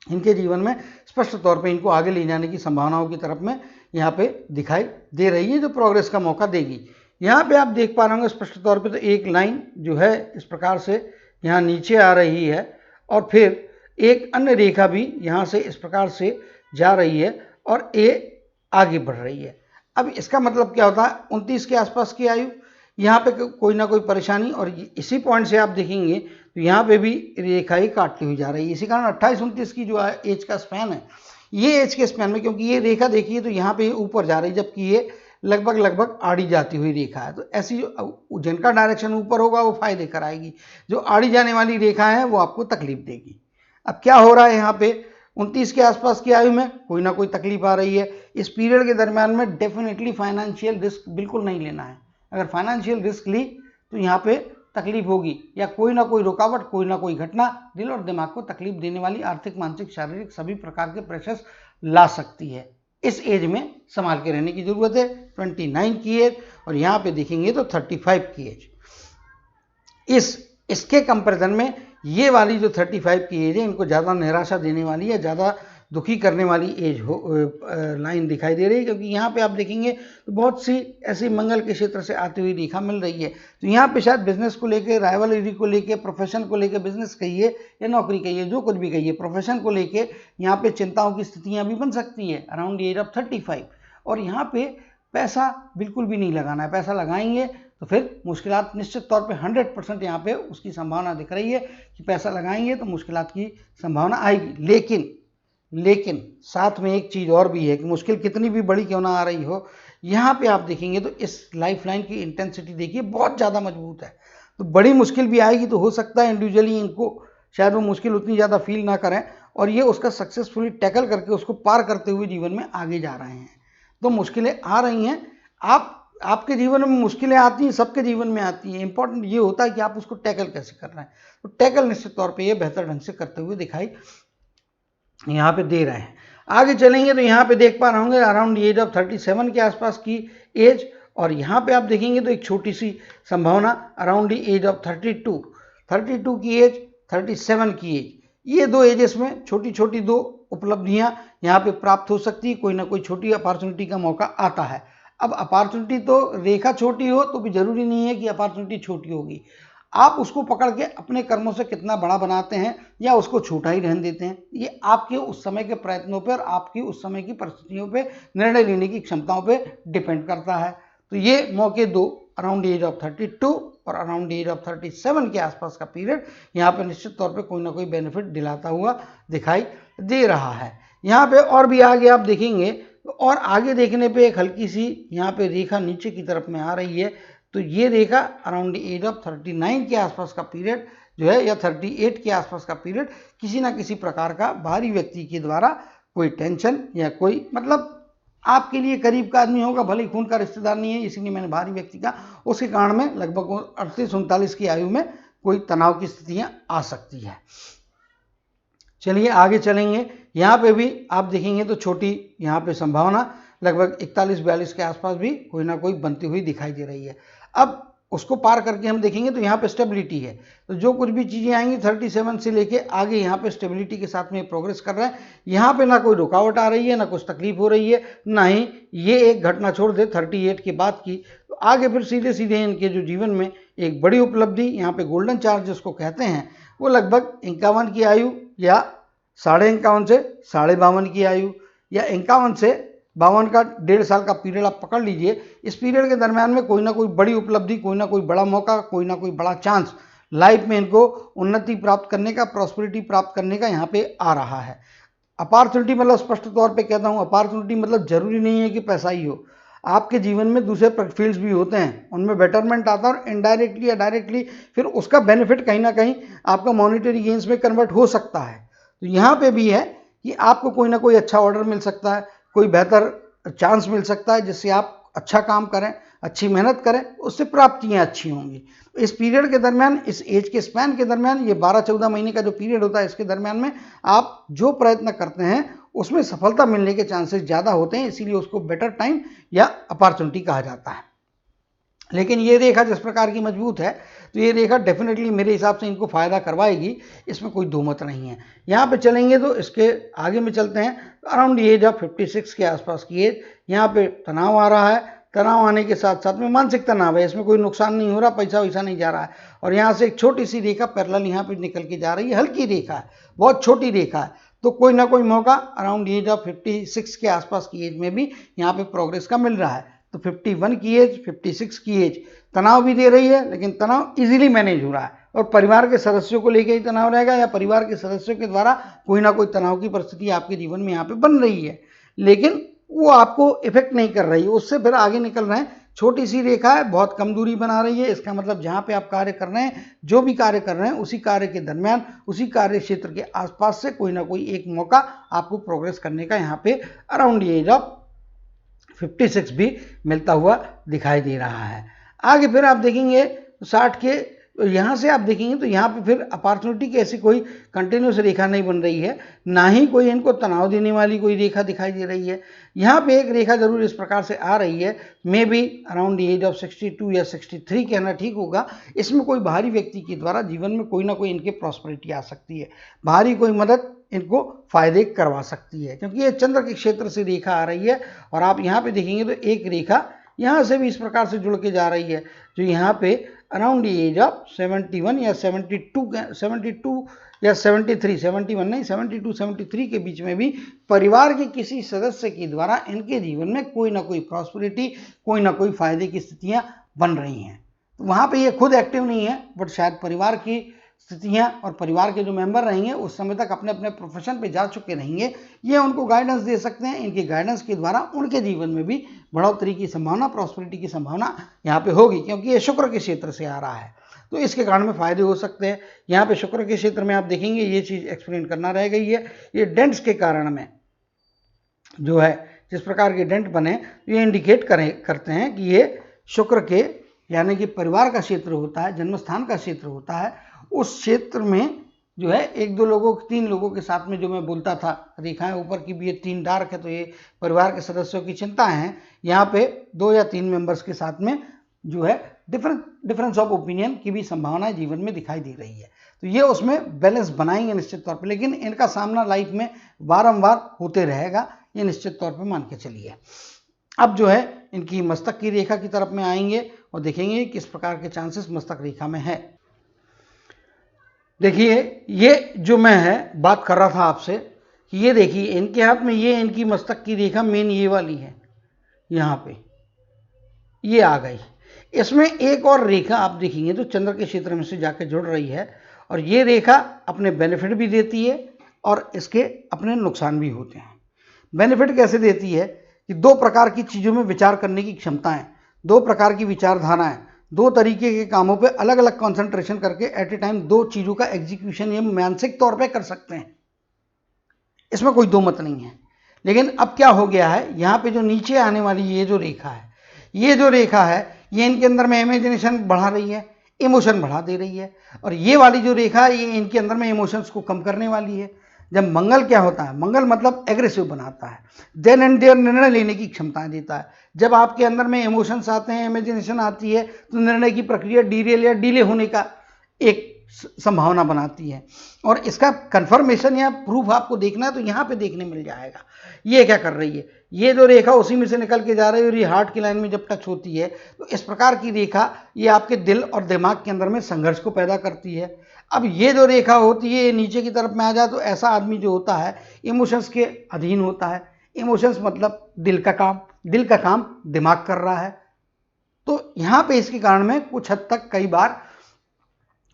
इनके जीवन में स्पष्ट तौर पे इनको आगे ले जाने की संभावनाओं की तरफ में यहाँ पे दिखाई दे रही है, जो प्रोग्रेस का मौका देगी। यहाँ पे आप देख पा रहे होंगे स्पष्ट तौर पे तो एक लाइन जो है इस प्रकार से यहाँ नीचे आ रही है, और फिर एक अन्य रेखा भी यहाँ से इस प्रकार से जा रही है और ये आगे बढ़ रही है। अब इसका मतलब क्या होता है, 29 के आसपास की आयु, यहाँ पे कोई ना कोई परेशानी, और इसी पॉइंट से आप देखेंगे तो यहाँ पे भी रेखा ही काटती हुई जा रही है। इसी कारण 28-29 की जो एज का स्पैन है, ये एज के स्पैन में, क्योंकि ये रेखा देखिए तो यहाँ पे ऊपर जा रही है, जबकि ये लगभग आड़ी जाती हुई रेखा है। तो ऐसी जिनका डायरेक्शन ऊपर होगा वो फायदे कराएगी, जो आड़ी जाने वाली रेखा है वो आपको तकलीफ देगी। अब क्या हो रहा है, यहाँ पे 29 के आसपास की आयु में कोई ना कोई तकलीफ आ रही है। इस पीरियड के दरमियान में डेफिनेटली फाइनेंशियल रिस्क बिल्कुल नहीं लेना है। अगर फाइनेंशियल रिस्क ली तो यहाँ पे तकलीफ होगी, या कोई ना कोई रुकावट, कोई ना कोई घटना दिल और दिमाग को तकलीफ देने वाली आर्थिक, मानसिक, शारीरिक सभी प्रकार के प्रेशर्स ला सकती है। इस एज में संभाल के रहने की जरूरत है। 29 की एज, और यहाँ पे देखेंगे तो 35 की एज, इसके कंपेरिजन में ये वाली जो 35 की एज है, इनको ज़्यादा निराशा देने वाली है, ज़्यादा दुखी करने वाली एज हो लाइन दिखाई दे रही है, क्योंकि यहाँ पे आप देखेंगे तो बहुत सी ऐसी मंगल के क्षेत्र से आती हुई रेखा मिल रही है। तो यहाँ पे शायद बिजनेस को लेके, राइवलरी को लेके, प्रोफेशन को लेके, बिजनेस कहिए या नौकरी कहिए, जो कुछ भी कहिए, प्रोफेशन को लेके यहाँ पे चिंताओं की स्थितियाँ भी बन सकती है अराउंड एज ऑफ 35। और यहाँ पे पैसा बिल्कुल भी नहीं लगाना है। पैसा लगाएंगे तो फिर मुश्किलात निश्चित तौर पे 100% यहाँ पे उसकी संभावना दिख रही है कि पैसा लगाएंगे तो मुश्किलात की संभावना आएगी। लेकिन साथ में एक चीज़ और भी है कि मुश्किल कितनी भी बड़ी क्यों ना आ रही हो, यहाँ पे आप देखेंगे तो इस लाइफ लाइन की इंटेंसिटी देखिए बहुत ज़्यादा मजबूत है। तो बड़ी मुश्किल भी आएगी तो हो सकता है इंडिविजुअली इनको शायद वो मुश्किल उतनी ज़्यादा फील ना करें, और ये उसका सक्सेसफुली टैकल करके उसको पार करते हुए जीवन में आगे जा रहे हैं। तो मुश्किलें आ रही हैं, आपके जीवन में मुश्किलें आती हैं, सबके जीवन में आती हैं। इंपॉर्टेंट ये होता है कि आप उसको टैकल कैसे कर रहे हैं। तो टैकल निश्चित तौर पे ये बेहतर ढंग से करते हुए दिखाई यहाँ पे दे रहे हैं। आगे चलेंगे तो यहाँ पे देख पा रहे होंगे अराउंड एज ऑफ 37 के आसपास की एज, और यहाँ पे आप देखेंगे तो एक छोटी सी संभावना अराउंड एज ऑफ 32 की एज, 37 की एज, ये दो एजेस में छोटी छोटी दो उपलब्धियाँ यहाँ पे प्राप्त हो सकती है। कोई ना कोई छोटी अपॉर्चुनिटी का मौका आता है। अब अपॉर्चुनिटी तो रेखा छोटी हो तो भी जरूरी नहीं है कि अपॉर्चुनिटी छोटी होगी। आप उसको पकड़ के अपने कर्मों से कितना बड़ा बनाते हैं या उसको छोटा ही रहने देते हैं, ये आपके उस समय के प्रयत्नों पर, आपकी उस समय की परिस्थितियों पे, निर्णय लेने की क्षमताओं पे डिपेंड करता है। तो ये मौके दो अराउंड एज ऑफ 32 और अराउंड एज ऑफ 37 के आसपास का पीरियड यहाँ पे निश्चित तौर पे कोई ना कोई बेनिफिट दिलाता हुआ दिखाई दे रहा है। यहाँ पे और भी आगे आप देखेंगे, और आगे देखने पे एक हल्की सी यहाँ पे रेखा नीचे की तरफ में आ रही है। तो ये रेखा अराउंड एज ऑफ 39 के आसपास का पीरियड जो है, या 38 के आसपास का पीरियड, किसी ना किसी प्रकार का बाहरी व्यक्ति के द्वारा कोई टेंशन या कोई मतलब आपके लिए करीब का आदमी होगा, भले खून का रिश्तेदार नहीं है, इसीलिए मैंने बाहरी व्यक्ति का, उसके कारण में लगभग 38-39 की आयु में कोई तनाव की स्थितियां आ सकती है। चलिए आगे चलेंगे। यहाँ पे भी आप देखेंगे तो छोटी यहाँ पे संभावना लगभग 41-42 के आसपास भी कोई ना कोई बनती हुई दिखाई दे रही है। अब उसको पार करके हम देखेंगे तो यहाँ पे स्टेबिलिटी है। तो जो कुछ भी चीज़ें आएंगी 37 से लेके आगे यहाँ पे स्टेबिलिटी के साथ में प्रोग्रेस कर रहे हैं। यहाँ पे ना कोई रुकावट आ रही है, ना कुछ तकलीफ हो रही है, ना ही ये एक घटना छोड़ दे 38 के बाद की, तो आगे फिर सीधे सीधे इनके जो जीवन में एक बड़ी उपलब्धि, यहाँ पे गोल्डन चार्ज जिसको कहते हैं, वो लगभग 51 की आयु या 51.5 से 52 की आयु, या 51 से 52 का 1.5 साल का पीरियड आप पकड़ लीजिए। इस पीरियड के दरमियान में कोई ना कोई बड़ी उपलब्धि, कोई ना कोई बड़ा मौका, कोई ना कोई बड़ा चांस लाइफ में इनको उन्नति प्राप्त करने का, प्रॉस्पेरिटी प्राप्त करने का यहाँ पे आ रहा है। अपॉर्चुनिटी मतलब स्पष्ट तौर पे कहता हूँ, अपॉर्चुनिटी मतलब जरूरी नहीं है कि पैसा ही हो, आपके जीवन में दूसरे फील्ड्स भी होते हैं, उनमें बेटरमेंट आता है और इनडायरेक्टली या डायरेक्टली फिर उसका बेनिफिट कहीं ना कहीं आपका मॉनिटरी गेन्स में कन्वर्ट हो सकता है। तो यहाँ पे भी है कि आपको कोई ना कोई अच्छा ऑर्डर मिल सकता है, कोई बेहतर चांस मिल सकता है जिससे आप अच्छा काम करें, अच्छी मेहनत करें, उससे प्राप्तियां अच्छी होंगी। इस पीरियड के दरमियान, इस एज के स्पैन के दरमियान, ये 12-14 महीने का जो पीरियड होता है, इसके दरमियान में आप जो प्रयत्न करते हैं उसमें सफलता मिलने के चांसेस ज़्यादा होते हैं, इसीलिए उसको बेटर टाइम या अपॉर्चुनिटी कहा जाता है। लेकिन ये रेखा जिस प्रकार की मजबूत है, तो ये रेखा डेफिनेटली मेरे हिसाब से इनको फायदा करवाएगी, इसमें कोई दो मत नहीं है। यहाँ पे चलेंगे तो इसके आगे में चलते हैं, अराउंड एज ऑफ 56 के आसपास की एज, यहाँ पे तनाव आ रहा है। तनाव आने के साथ साथ में मानसिक तनाव है, इसमें कोई नुकसान नहीं हो रहा, पैसा वैसा नहीं जा रहा है। और यहाँ से एक छोटी सी रेखा पैरेलल यहाँ पे निकल के जा रही है, हल्की रेखा है, बहुत छोटी रेखा है, तो कोई ना कोई मौका अराउंड एज ऑफ 56 के आसपास की एज में भी यहाँ पे प्रोग्रेस का मिल रहा है। तो 51 की एज, 56 की एज तनाव भी दे रही है, लेकिन तनाव इजीली मैनेज हो रहा है और परिवार के सदस्यों को लेकर ही तनाव रहेगा या परिवार के सदस्यों के द्वारा कोई ना कोई तनाव की परिस्थिति आपके जीवन में यहाँ पे बन रही है, लेकिन वो आपको इफेक्ट नहीं कर रही है, उससे फिर आगे निकल रहे हैं। छोटी सी रेखा है, बहुत कम दूरी बना रही है, इसका मतलब जहाँ पे आप कार्य कर रहे हैं, जो भी कार्य कर रहे हैं, उसी कार्य के दरमियान, उसी कार्य क्षेत्र के आसपास से कोई ना कोई एक मौका आपको प्रोग्रेस करने का यहाँ पे अराउंड एज ऑफ 56 भी मिलता हुआ दिखाई दे रहा है। आगे फिर आप देखेंगे 60 के यहाँ से आप देखेंगे तो यहाँ पे फिर अपॉर्चुनिटी की ऐसी कोई कंटिन्यूस रेखा नहीं बन रही है, ना ही कोई इनको तनाव देने वाली कोई रेखा दिखाई दे रही है। यहाँ पे एक रेखा जरूर इस प्रकार से आ रही है, may be around age of 62 या 63 कहना ठीक होगा। इसमें कोई बाहरी व्यक्ति के द्वारा जीवन में कोई ना कोई इनके प्रॉस्पेरिटी आ सकती है, बाहरी कोई मदद इनको फायदे करवा सकती है, क्योंकि ये चंद्र के क्षेत्र से रेखा आ रही है। और आप यहाँ पे देखेंगे तो एक रेखा यहाँ से भी इस प्रकार से जुड़ के जा रही है, जो यहाँ पे अराउंड एज ऑफ 71 या 72 या 73, 71 नहीं 72, 73 के बीच में भी परिवार के किसी सदस्य के द्वारा इनके जीवन में कोई ना कोई प्रॉस्पेरिटी, कोई ना कोई फायदे की स्थितियां बन रही हैं। तो वहाँ पे ये खुद एक्टिव नहीं है, बट शायद परिवार की स्थितियां और परिवार के जो मेंबर रहेंगे उस समय तक अपने अपने प्रोफेशन पे जा चुके रहेंगे, ये उनको गाइडेंस दे सकते हैं। इनके गाइडेंस के द्वारा उनके जीवन में भी बढ़ोतरी की संभावना, प्रॉस्पेरिटी की संभावना यहाँ पे होगी, क्योंकि ये शुक्र के क्षेत्र से आ रहा है, तो इसके कारण में फायदे हो सकते हैं। यहाँ पे शुक्र के क्षेत्र में आप देखेंगे ये चीज एक्सप्लेन करना रह गई है। ये डेंट्स के कारण में जो है, जिस प्रकार के डेंट बने, ये इंडिकेट करते हैं कि ये शुक्र के, यानी कि परिवार का क्षेत्र होता है, जन्मस्थान का क्षेत्र होता है, उस क्षेत्र में जो है एक दो लोगों, 3 लोगों के साथ में जो मैं बोलता था, रेखाएं ऊपर की भी ये 3 डार्क है, तो ये परिवार के सदस्यों की चिंता है। यहाँ पे 2 या 3 मेंबर्स के साथ में जो है डिफरेंस ऑफ ओपिनियन की भी संभावना जीवन में दिखाई दे रही है, तो ये उसमें बैलेंस बनाएंगे निश्चित तौर पर, लेकिन इनका सामना लाइफ में बारंबार होते रहेगा, ये निश्चित तौर पर मान के चलिए। अब जो है इनकी मस्तक की रेखा की तरफ में आएंगे और देखेंगे किस प्रकार के चांसेस मस्तक रेखा में है। देखिए, ये जो मैं है बात कर रहा था आपसे कि ये देखिए इनके हाथ में ये इनकी मस्तक की रेखा मेन ये वाली है, यहाँ पे ये आ गई। इसमें एक और रेखा आप देखेंगे तो चंद्र के क्षेत्र में से जाके जुड़ रही है, और ये रेखा अपने बेनिफिट भी देती है और इसके अपने नुकसान भी होते हैं। बेनिफिट कैसे देती है कि 2 प्रकार की चीज़ों में विचार करने की क्षमता है, 2 प्रकार की विचारधाराएं, 2 तरीके के कामों पे अलग अलग कंसंट्रेशन करके एट ए टाइम 2 चीज़ों का एग्जीक्यूशन ये मानसिक तौर पे कर सकते हैं, इसमें कोई दो मत नहीं है। लेकिन अब क्या हो गया है, यहाँ पे जो नीचे आने वाली ये जो रेखा है, ये जो रेखा है, ये इनके अंदर में इमेजिनेशन बढ़ा रही है, इमोशन बढ़ा दे रही है, और ये वाली जो रेखा है ये इनके अंदर में इमोशंस को कम करने वाली है। जब मंगल क्या होता है, मंगल मतलब एग्रेसिव बनाता है, देन एंड देयर निर्णय लेने की क्षमताएं देता है। जब आपके अंदर में इमोशंस आते हैं, इमेजिनेशन आती है, तो निर्णय की प्रक्रिया डीरेल या डिले होने का एक संभावना बनाती है। और इसका कंफर्मेशन या प्रूफ आपको देखना है तो यहाँ पे देखने मिल जाएगा। ये क्या कर रही है, ये जो रेखा उसी में से निकल के जा रही है और ये हार्ट की लाइन में जब टच होती है तो इस प्रकार की रेखा ये आपके दिल और दिमाग के अंदर में संघर्ष को पैदा करती है। अब ये जो रेखा होती है नीचे की तरफ में आ जाए तो ऐसा आदमी जो होता है इमोशंस के अधीन होता है, इमोशंस मतलब दिल का काम दिमाग कर रहा है। तो यहाँ पे इसके कारण में कुछ हद तक कई बार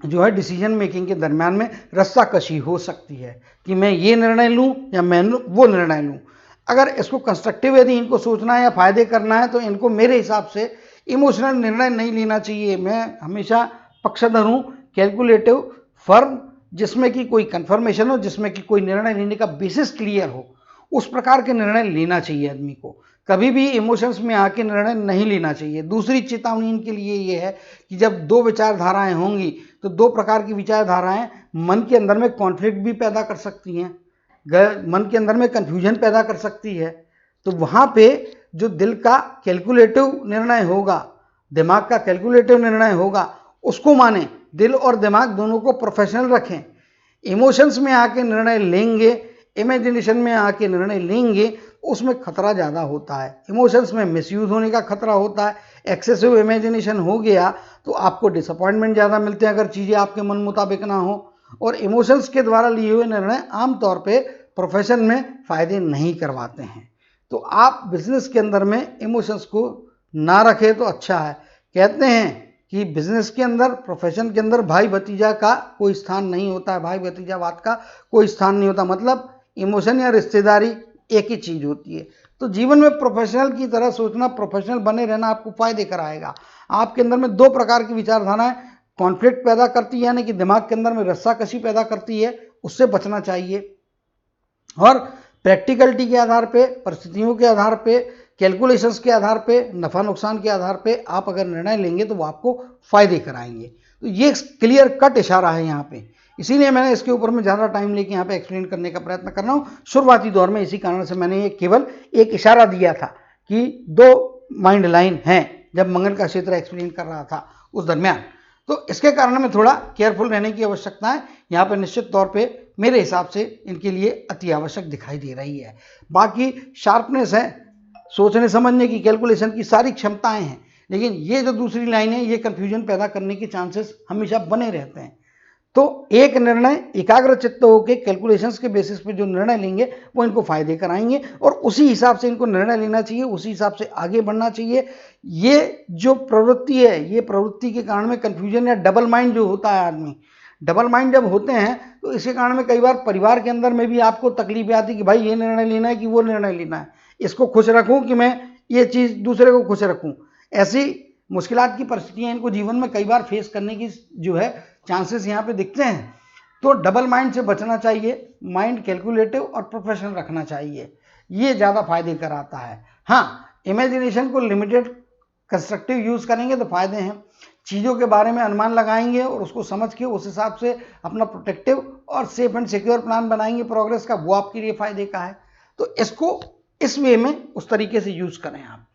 जो है डिसीजन मेकिंग के दरमियान में रस्साकशी हो सकती है कि मैं ये निर्णय लूँ या मैं वो निर्णय लूँ। अगर इसको कंस्ट्रक्टिव यदि इनको सोचना है या फायदे करना है तो इनको मेरे हिसाब से इमोशनल निर्णय नहीं लेना चाहिए। मैं हमेशा पक्षधर हूँ कैलकुलेटिव फर्म, जिसमें कि कोई कंफर्मेशन हो, जिसमें कि कोई निर्णय लेने का बेसिस क्लियर हो, उस प्रकार के निर्णय लेना चाहिए आदमी को। कभी भी इमोशंस में आके निर्णय नहीं लेना चाहिए। दूसरी चेतावनी इनके लिए ये है कि जब दो विचारधाराएं होंगी तो दो प्रकार की विचारधाराएं मन के अंदर में कॉन्फ्लिक्ट भी पैदा कर सकती हैं, मन के अंदर में कंफ्यूजन पैदा कर सकती है। तो वहाँ पे जो दिल का कैलकुलेटिव निर्णय होगा, दिमाग का कैलकुलेटिव निर्णय होगा, उसको माने। दिल और दिमाग दोनों को प्रोफेशनल रखें। इमोशंस में आके निर्णय लेंगे, इमेजिनेशन में आके निर्णय लेंगे, उसमें खतरा ज़्यादा होता है। इमोशंस में मिसयूज होने का खतरा होता है। एक्सेसिव इमेजिनेशन हो गया तो आपको डिसअपॉइंटमेंट ज़्यादा मिलते हैं अगर चीज़ें आपके मन मुताबिक ना हो। और इमोशंस के द्वारा लिए हुए निर्णय आमतौर पे प्रोफेशन में फ़ायदे नहीं करवाते हैं। तो आप बिजनेस के अंदर में इमोशंस को ना रखें तो अच्छा है। कहते हैं कि बिजनेस के अंदर, प्रोफेशन के अंदर भाई भतीजा का कोई स्थान नहीं होता है, भाई भतीजावाद का कोई स्थान नहीं होता। मतलब इमोशन या रिश्तेदारी एक ही चीज़ होती है। तो जीवन में प्रोफेशनल की तरह सोचना, प्रोफेशनल बने रहना आपको फायदे कराएगा। आपके अंदर में दो प्रकार की विचारधाराएं कॉन्फ्लिक्ट पैदा करती है, यानी कि दिमाग के अंदर में रस्साकशी पैदा करती है, उससे बचना चाहिए। और प्रैक्टिकलिटी के आधार पे, परिस्थितियों के आधार पे, कैलकुलेशंस के आधार पे, नफ़ा नुकसान के आधार पे आप अगर निर्णय लेंगे तो वो आपको फायदे कराएंगे। तो ये क्लियर कट इशारा है यहाँ पे, इसीलिए मैंने इसके ऊपर में ज़्यादा टाइम लेके यहाँ पे एक्सप्लेन करने का प्रयत्न कर रहा हूँ। शुरुआती दौर में इसी कारण से मैंने ये केवल एक इशारा दिया था कि दो माइंड लाइन हैं जब मंगल का क्षेत्र एक्सप्लेन कर रहा था उस दरमियान। तो इसके कारण में थोड़ा केयरफुल रहने की आवश्यकता है। यहाँ पे निश्चित तौर पे मेरे हिसाब से इनके लिए अति आवश्यक दिखाई दे रही है। बाकी शार्पनेस है, सोचने समझने की, कैलकुलेशन की सारी क्षमताएं हैं, लेकिन ये जो दूसरी लाइन है ये कन्फ्यूजन पैदा करने के चांसेस हमेशा बने रहते हैं। तो एक निर्णय एकाग्र चित्त होकर कैलकुलेशंस के बेसिस पे जो निर्णय लेंगे वो इनको फायदे कराएंगे और उसी हिसाब से इनको निर्णय लेना चाहिए, उसी हिसाब से आगे बढ़ना चाहिए। ये जो प्रवृत्ति है, ये प्रवृत्ति के कारण में कन्फ्यूजन या डबल माइंड जो होता है, आदमी डबल माइंड जब होते हैं तो इसके कारण में कई बार परिवार के अंदर में भी आपको तकलीफें आती कि भाई ये निर्णय लेना है कि वो निर्णय लेना है, इसको खुश रखूं कि मैं ये चीज़ दूसरे को खुश रखूं। ऐसी मुश्किलात की परिस्थितियां इनको जीवन में कई बार फेस करने की जो है चांसेस यहाँ पे दिखते हैं। तो डबल माइंड से बचना चाहिए, माइंड कैलकुलेटिव और प्रोफेशनल रखना चाहिए, ये ज़्यादा फायदे कराता है। हाँ, इमेजिनेशन को लिमिटेड कंस्ट्रक्टिव यूज़ करेंगे तो फायदे हैं। चीज़ों के बारे में अनुमान लगाएंगे और उसको समझ के उस हिसाब से अपना प्रोटेक्टिव और सेफ एंड सिक्योर प्लान बनाएंगे प्रोग्रेस का, वो आपके लिए फायदे का है। तो इसको इस वे में उस तरीके से यूज़ करें आप।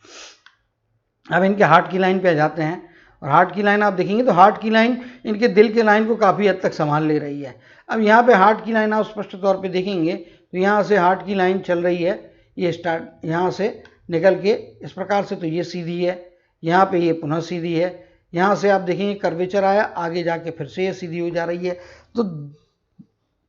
अब इनके हार्ट की लाइन पे आ जाते हैं और हार्ट की लाइन आप देखेंगे तो हार्ट की लाइन इनके दिल के लाइन को काफ़ी हद तक संभाल ले रही है। अब यहाँ पे हार्ट की लाइन आप स्पष्ट तौर पे देखेंगे तो यहाँ से हार्ट की लाइन चल रही है, ये स्टार्ट यहाँ से निकल के इस प्रकार से, तो ये सीधी है, यहाँ पे ये पुनः सीधी है, यहाँ से आप देखेंगे कर्वेचर आया, आगे जाके फिर से ये सीधी हो जा रही है। तो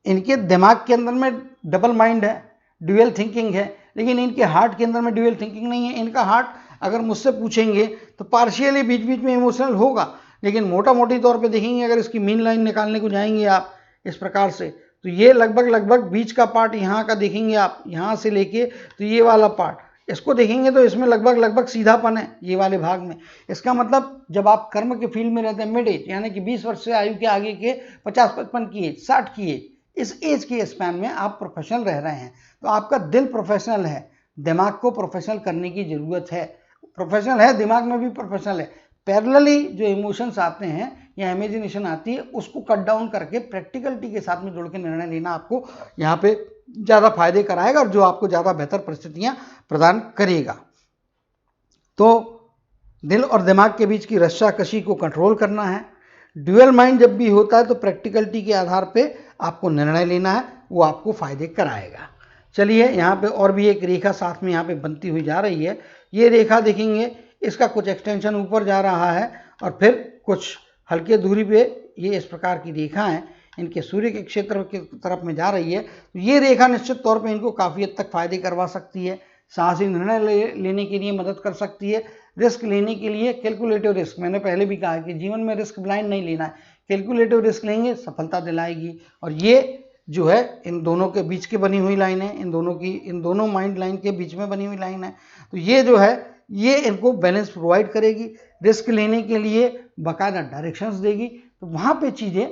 इनके दिमाग के अंदर में डबल माइंड है, ड्यूअल थिंकिंग है, लेकिन इनके हार्ट के अंदर में ड्यूअल थिंकिंग नहीं है। इनका हार्ट अगर मुझसे पूछेंगे तो पार्शियली बीच बीच में इमोशनल होगा, लेकिन मोटा मोटी तौर पे देखेंगे अगर इसकी मीन लाइन निकालने को जाएंगे आप इस प्रकार से, तो ये लगभग बीच का पार्ट यहाँ का देखेंगे आप, यहाँ से लेके तो ये वाला पार्ट इसको देखेंगे तो इसमें लगभग सीधापन है ये वाले भाग में। इसका मतलब जब आप कर्म के फील्ड में रहते हैं, मिड एज यानी कि 20 वर्ष से आयु के आगे के 50-55 की एज, 60 की एज, इस एज के स्पैन में आप प्रोफेशनल रह रहे हैं, तो आपका दिल प्रोफेशनल है, दिमाग को प्रोफेशनल करने की जरूरत है। प्रोफेशनल है, दिमाग में भी प्रोफेशनल है। पैरेलली जो इमोशंस आते हैं या इमेजिनेशन आती है उसको कट डाउन करके प्रैक्टिकलिटी के साथ में जोड़ के निर्णय लेना आपको यहाँ पे ज़्यादा फायदे कराएगा और जो आपको ज़्यादा बेहतर परिस्थितियाँ प्रदान करेगा। तो दिल और दिमाग के बीच की रस्साकशी को कंट्रोल करना है। ड्यूअल माइंड जब भी होता है तो प्रैक्टिकलिटी के आधार पे आपको निर्णय लेना है, वो आपको फायदे कराएगा। चलिए यहाँ पे और भी एक रेखा साथ में यहाँ पे बनती हुई जा रही है। ये रेखा देखेंगे, इसका कुछ एक्सटेंशन ऊपर जा रहा है और फिर कुछ हल्के दूरी पे ये इस प्रकार की रेखा है, इनके सूर्य के क्षेत्र की तरफ में जा रही है। तो ये रेखा निश्चित तौर पे इनको काफ़ी हद तक फायदे करवा सकती है। साहसी निर्णय लेने के लिए मदद कर सकती है। रिस्क लेने के लिए कैलकुलेटिव रिस्क, मैंने पहले भी कहा कि जीवन में रिस्क ब्लाइंड नहीं लेना है, कैलकुलेटिव रिस्क लेंगे सफलता दिलाएगी। और ये जो है इन दोनों के बीच की बनी हुई लाइन है, इन दोनों माइंड लाइन के बीच में बनी हुई लाइन है। तो ये जो है ये इनको बैलेंस प्रोवाइड करेगी, रिस्क लेने के लिए बाकायदा डायरेक्शंस देगी। तो वहाँ पे चीज़ें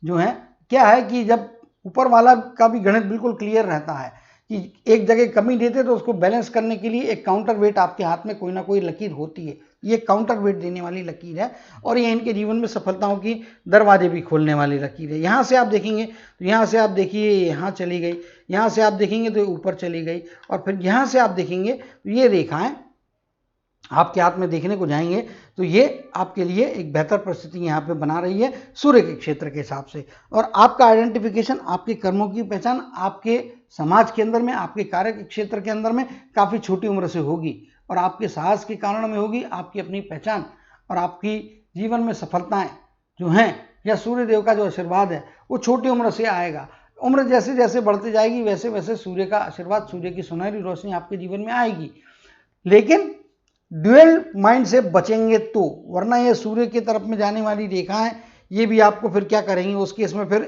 जो है क्या है कि जब ऊपर वाला का भी गणित बिल्कुल क्लियर रहता है कि एक जगह कमी देते तो उसको बैलेंस करने के लिए एक काउंटर वेट आपके हाथ में कोई ना कोई लकीर होती है। ये काउंटर वेट देने वाली लकीर है और ये इनके जीवन में सफलताओं की दरवाजे भी खोलने वाली लकीर है। यहाँ से आप देखेंगे तो यहाँ से आप देखिए यहाँ चली गई, यहाँ से आप देखेंगे तो ऊपर चली गई, और फिर यहाँ से आप देखेंगे तो ये रेखाएं आपके हाथ में देखने को जाएंगे तो ये आपके लिए एक बेहतर परिस्थिति यहाँ पे बना रही है सूर्य के क्षेत्र के हिसाब से। और आपका आइडेंटिफिकेशन, आपके कर्मों की पहचान आपके समाज के अंदर में, आपके कार्य के क्षेत्र के अंदर में काफ़ी छोटी उम्र से होगी और आपके साहस के कारण में होगी, आपकी अपनी पहचान और आपकी जीवन में सफलताएं जो हैं या सूर्य देव का जो आशीर्वाद है वो छोटी उम्र से आएगा। उम्र जैसे जैसे बढ़ती जाएगी वैसे वैसे सूर्य का आशीर्वाद, सूर्य की सुनहरी रोशनी आपके जीवन में आएगी। लेकिन ड्यूअल माइंड से बचेंगे तो, वरना ये सूर्य की तरफ में जाने वाली रेखा है, ये भी आपको फिर क्या करेंगे उस केस में, फिर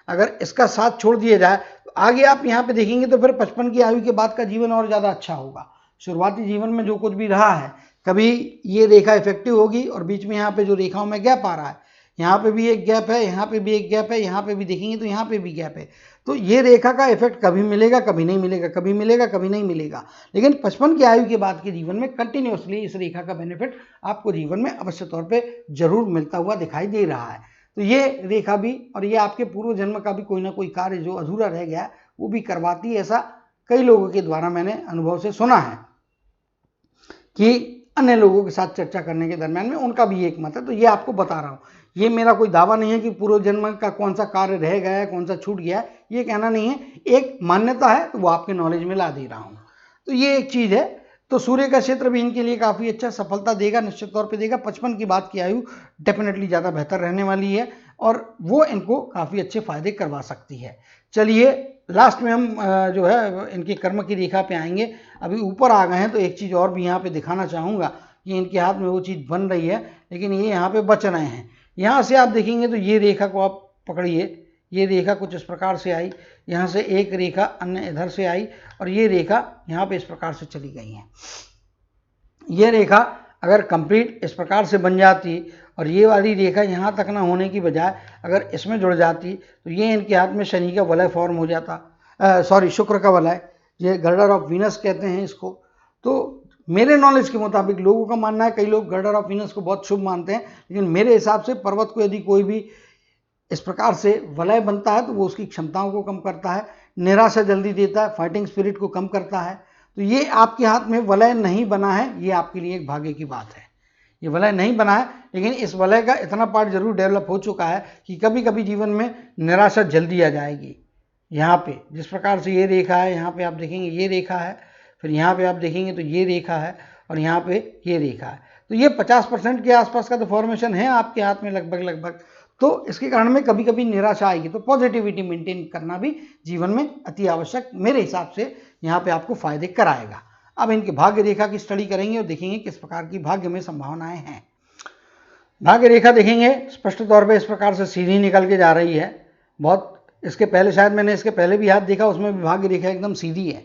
अगर इसका साथ छोड़ दिया जाए तो आगे आप यहाँ पे देखेंगे तो फिर 55 की आयु के बाद का जीवन और ज़्यादा अच्छा होगा। शुरुआती जीवन में जो कुछ भी रहा है, कभी ये रेखा इफेक्टिव होगी और बीच में यहाँ पे जो रेखाओं में गैप आ रहा है, यहाँ पे भी एक गैप है, यहाँ पे भी एक गैप है, यहाँ पे भी देखेंगे तो यहाँ पे भी गैप है। तो ये रेखा का इफेक्ट कभी मिलेगा कभी नहीं मिलेगा, कभी मिलेगा कभी नहीं मिलेगा। लेकिन 55 की आयु के बाद के जीवन में कंटिन्यूसली इस रेखा का बेनिफिट आपको जीवन में अवश्य तौर पे जरूर मिलता हुआ दिखाई दे रहा है। तो ये रेखा भी और ये आपके पूर्व जन्म का भी कोई ना कोई कार्य जो अधूरा रह गया है वो भी करवाती है। ऐसा कई लोगों के द्वारा मैंने अनुभव से सुना है कि अन्य लोगों के साथ चर्चा करने के दरम्यान में उनका भी एक मत है। तो ये आपको बता रहा हूँ, ये मेरा कोई दावा नहीं है कि पूर्व जन्म का कौन सा कार्य रह गया है, कौन सा छूट गया है, ये कहना नहीं है, एक मान्यता है तो वो आपके नॉलेज में ला दे रहा हूँ। तो ये एक चीज़ है। तो सूर्य का क्षेत्र भी इनके लिए काफ़ी अच्छा सफलता देगा, निश्चित तौर पे देगा। 55 की बात की आयु डेफिनेटली ज़्यादा बेहतर रहने वाली है और वो इनको काफ़ी अच्छे फायदे करवा सकती है। चलिए लास्ट में हम जो है इनके कर्म की रेखा पे आएंगे। अभी ऊपर आ गए हैं तो एक चीज़ और भी यहाँ पे दिखाना चाहूँगा कि इनके हाथ में वो चीज़ बन रही है लेकिन ये यहाँ पे बच रहे हैं। यहाँ से आप देखेंगे तो ये रेखा को आप पकड़िए, ये रेखा कुछ इस प्रकार से आई, यहाँ से एक रेखा अन्य इधर से आई और ये रेखा यहाँ पे इस प्रकार से चली गई है। ये रेखा अगर कंप्लीट इस प्रकार से बन जाती और ये वाली रेखा यहाँ तक ना होने की बजाय अगर इसमें जुड़ जाती तो ये इनके हाथ में शनि का वलय फॉर्म हो जाता, शुक्र का वलय, ये गर्डर ऑफ वीनस कहते हैं इसको। तो मेरे नॉलेज के मुताबिक लोगों का मानना है, कई लोग गर्डर ऑफ वीनस को बहुत शुभ मानते हैं, लेकिन मेरे हिसाब से पर्वत को यदि कोई भी इस प्रकार से वलय बनता है तो वो उसकी क्षमताओं को कम करता है, निराशा जल्दी देता है, फाइटिंग स्पिरिट को कम करता है। तो ये आपके हाथ में वलय नहीं बना है, ये आपके लिए एक भाग्य की बात है। ये वलय नहीं बना है लेकिन इस वलय का इतना पार्ट जरूर डेवलप हो चुका है कि कभी कभी जीवन में निराशा जल्दी आ जाएगी। यहाँ पे जिस प्रकार से ये रेखा है, यहाँ पे आप देखेंगे ये रेखा है, फिर यहाँ पे आप देखेंगे तो ये रेखा है और यहाँ पे ये रेखा है। तो ये 50% के आसपास का तो फॉर्मेशन है आपके हाथ में लगभग। तो इसके कारण में कभी कभी निराशा आएगी। तो पॉजिटिविटी मेंटेन करना भी जीवन में अति आवश्यक मेरे हिसाब से यहाँ पे आपको फायदे कराएगा। अब इनके भाग्य रेखा की स्टडी करेंगे और देखेंगे किस प्रकार की भाग्य में संभावनाएं हैं। भाग्य रेखा देखेंगे स्पष्ट तौर पे इस प्रकार से सीधी निकल के जा रही है। बहुत इसके पहले शायद मैंने इसके पहले भी हाथ देखा, उसमें भी भाग्य रेखा एकदम सीधी है।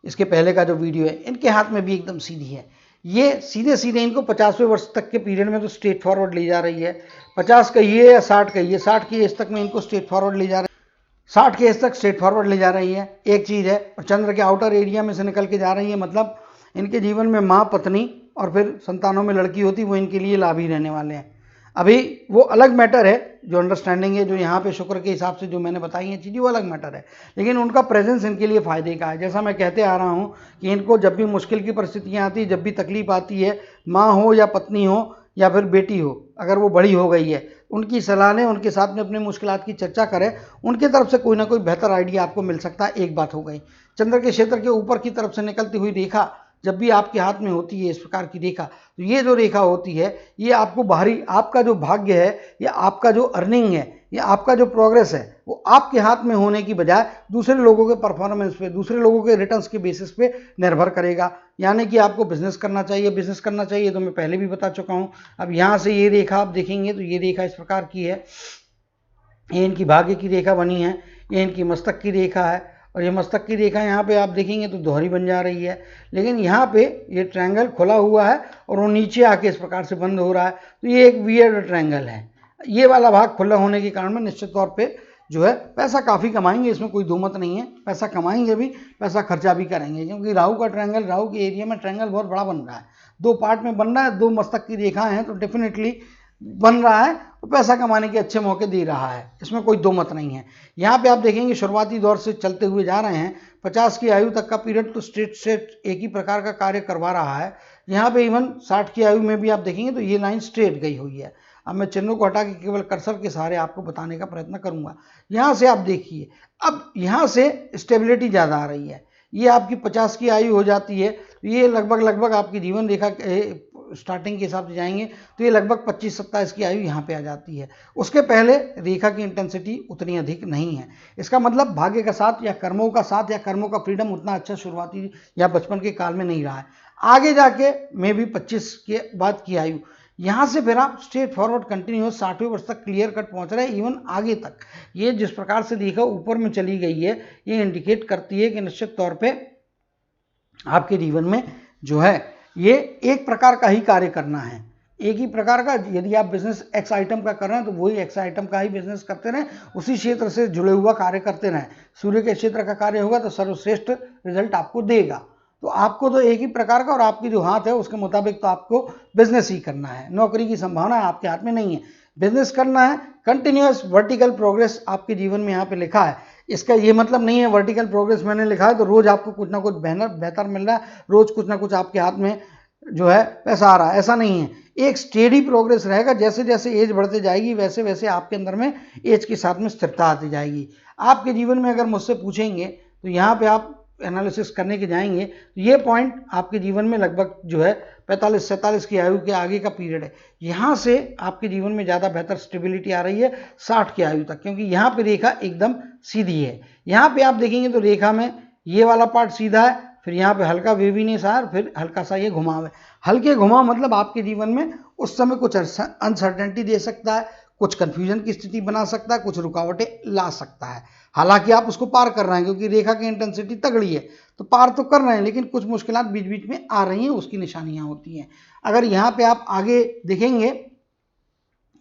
इसके पहले का जो वीडियो है इनके हाथ में भी एकदम सीधी है। ये सीधे सीधे इनको 50वें वर्ष तक के पीरियड में तो स्ट्रेट फॉरवर्ड ले जा रही है। 50 कहिए या 60 कहिए, 60 की एज तक में इनको स्ट्रेट फॉरवर्ड ले जा रही है, 60 के एज तक स्ट्रेट फॉरवर्ड ले जा रही है, एक चीज़ है। और चंद्र के आउटर एरिया में से निकल के जा रही है, मतलब इनके जीवन में माँ, पत्नी और फिर संतानों में लड़की होती, वो इनके लिए लाभ ही रहने वाले हैं। अभी वो अलग मैटर है, जो अंडरस्टैंडिंग है जो यहाँ पे शुक्र के हिसाब से जो मैंने बताई है चीज़ें, वो अलग मैटर है, लेकिन उनका प्रेजेंस इनके लिए फ़ायदे का है। जैसा मैं कहते आ रहा हूँ कि इनको जब भी मुश्किल की परिस्थितियाँ आती है, जब भी तकलीफ आती है, माँ हो या पत्नी हो या फिर बेटी हो, अगर वो बड़ी हो गई है, उनकी सलाह लें, उनके साथ में अपने मुश्किलात की चर्चा करें, उनकी तरफ से कोई ना कोई बेहतर आइडिया आपको मिल सकता है। एक बात हो गई। चंद्र के क्षेत्र के ऊपर की तरफ से निकलती हुई रेखा जब भी आपके हाथ में होती है, इस प्रकार की रेखा, तो ये जो रेखा होती है ये आपको बाहरी, आपका जो भाग्य है या आपका जो अर्निंग है ये आपका जो प्रोग्रेस है वो आपके हाथ में होने की बजाय दूसरे लोगों के परफॉर्मेंस पे, दूसरे लोगों के रिटर्न्स के बेसिस पे निर्भर करेगा। यानी कि आपको बिजनेस करना चाहिए तो मैं पहले भी बता चुका हूँ। अब यहाँ से ये रेखा आप देखेंगे तो ये रेखा इस प्रकार की है, ये इनकी भाग्य की रेखा बनी है, ये इनकी मस्तक की रेखा है, और ये मस्तक की रेखा यहाँ पे आप देखेंगे तो दोहरी बन जा रही है। लेकिन यहाँ पे ये ट्रायंगल खुला हुआ है और वो नीचे आके इस प्रकार से बंद हो रहा है, तो ये एक वियर्ड ट्रायंगल है। ये वाला भाग खुला होने के कारण में निश्चित तौर पे जो है पैसा काफ़ी कमाएंगे, इसमें कोई दो मत नहीं है। पैसा कमाएंगे भी, पैसा खर्चा भी करेंगे, क्योंकि राहु का ट्रायंगल, राहु के एरिया में ट्रायंगल बहुत बड़ा बन रहा है, दो पार्ट में बन रहा है, दो मस्तक की रेखा है, तो डेफिनेटली बन रहा है तो पैसा कमाने के अच्छे मौके दे रहा है, इसमें कोई दो मत नहीं है। यहाँ पे आप देखेंगे शुरुआती दौर से चलते हुए जा रहे हैं, 50 की आयु तक का पीरियड तो स्ट्रेट एक ही प्रकार का कार्य करवा रहा है। यहाँ पे इवन 60 की आयु में भी आप देखेंगे तो ये लाइन स्ट्रेट गई हुई है। अब मैं चिन्हों को हटा के केवल कर्सर के सहारे आपको बताने का प्रयत्न करूंगा। यहाँ से आप देखिए, अब यहाँ से स्टेबिलिटी ज़्यादा आ रही है, ये आपकी 50 की आयु हो जाती है, तो ये लगभग आपकी जीवन रेखा स्टार्टिंग के हिसाब से जाएंगे तो ये लगभग 25-27 की आयु यहाँ पे आ जाती है। उसके पहले रेखा की इंटेंसिटी उतनी अधिक नहीं है। इसका मतलब भाग्य का साथ या कर्मों का साथ या कर्मों का फ्रीडम उतना अच्छा शुरुआती या बचपन के काल में नहीं रहा है। आगे जाके मे भी 25 के बाद की आयु, यहाँ से फिर आप स्ट्रेट फॉरवर्ड कंटिन्यूस 60वें वर्ष तक क्लियर कट पहुँच रहे हैं, इवन आगे तक। ये जिस प्रकार से देखा ऊपर में चली गई है, ये इंडिकेट करती है कि निश्चित तौर पर आपके जीवन में जो है ये एक प्रकार का ही कार्य करना है, एक ही प्रकार का। यदि आप बिजनेस एक्स आइटम का कर रहे हैं तो वही एक्स आइटम का ही बिजनेस करते रहें, उसी क्षेत्र से जुड़े हुआ कार्य करते रहें। सूर्य के क्षेत्र का कार्य होगा तो सर्वश्रेष्ठ रिजल्ट आपको देगा। तो आपको तो एक ही प्रकार का, और आपकी जो हाथ है उसके मुताबिक तो आपको बिजनेस ही करना है। नौकरी की संभावना आपके हाथ में नहीं है, बिजनेस करना है। कंटिन्यूअस वर्टिकल प्रोग्रेस आपके जीवन में यहाँ पे लिखा है। इसका ये मतलब नहीं है वर्टिकल प्रोग्रेस मैंने लिखा है तो रोज आपको कुछ ना कुछ बेहतर मिल रहा है, रोज कुछ ना कुछ आपके हाथ में जो है पैसा आ रहा है, ऐसा नहीं है। एक स्टेडी प्रोग्रेस रहेगा, जैसे जैसे एज बढ़ते जाएगी वैसे वैसे आपके अंदर में एज के साथ में स्थिरता आती जाएगी। आपके जीवन में अगर मुझसे पूछेंगे तो यहाँ पे आप एनालिसिस करने के जाएंगे तो ये पॉइंट आपके जीवन में लगभग जो है 45-47 की आयु के आगे का पीरियड है। यहाँ से आपके जीवन में ज़्यादा बेहतर स्टेबिलिटी आ रही है 60 की आयु तक, क्योंकि यहाँ पे रेखा एकदम सीधी है। यहाँ पे आप देखेंगे तो रेखा में ये वाला पार्ट सीधा है, फिर यहाँ पे हल्का वेवीनेस है, फिर हल्का सा ये घुमाव है। हल्के घुमाव मतलब आपके जीवन में उस समय कुछ अनसर्टेनिटी दे सकता है, कुछ कंफ्यूजन की स्थिति बना सकता है, कुछ रुकावटें ला सकता है। हालांकि आप उसको पार कर रहे हैं, क्योंकि रेखा की इंटेंसिटी तगड़ी है तो पार तो कर रहे हैं, लेकिन कुछ मुश्किलात बीच बीच में आ रही हैं, उसकी निशानियां होती हैं। अगर यहाँ पे आप आगे देखेंगे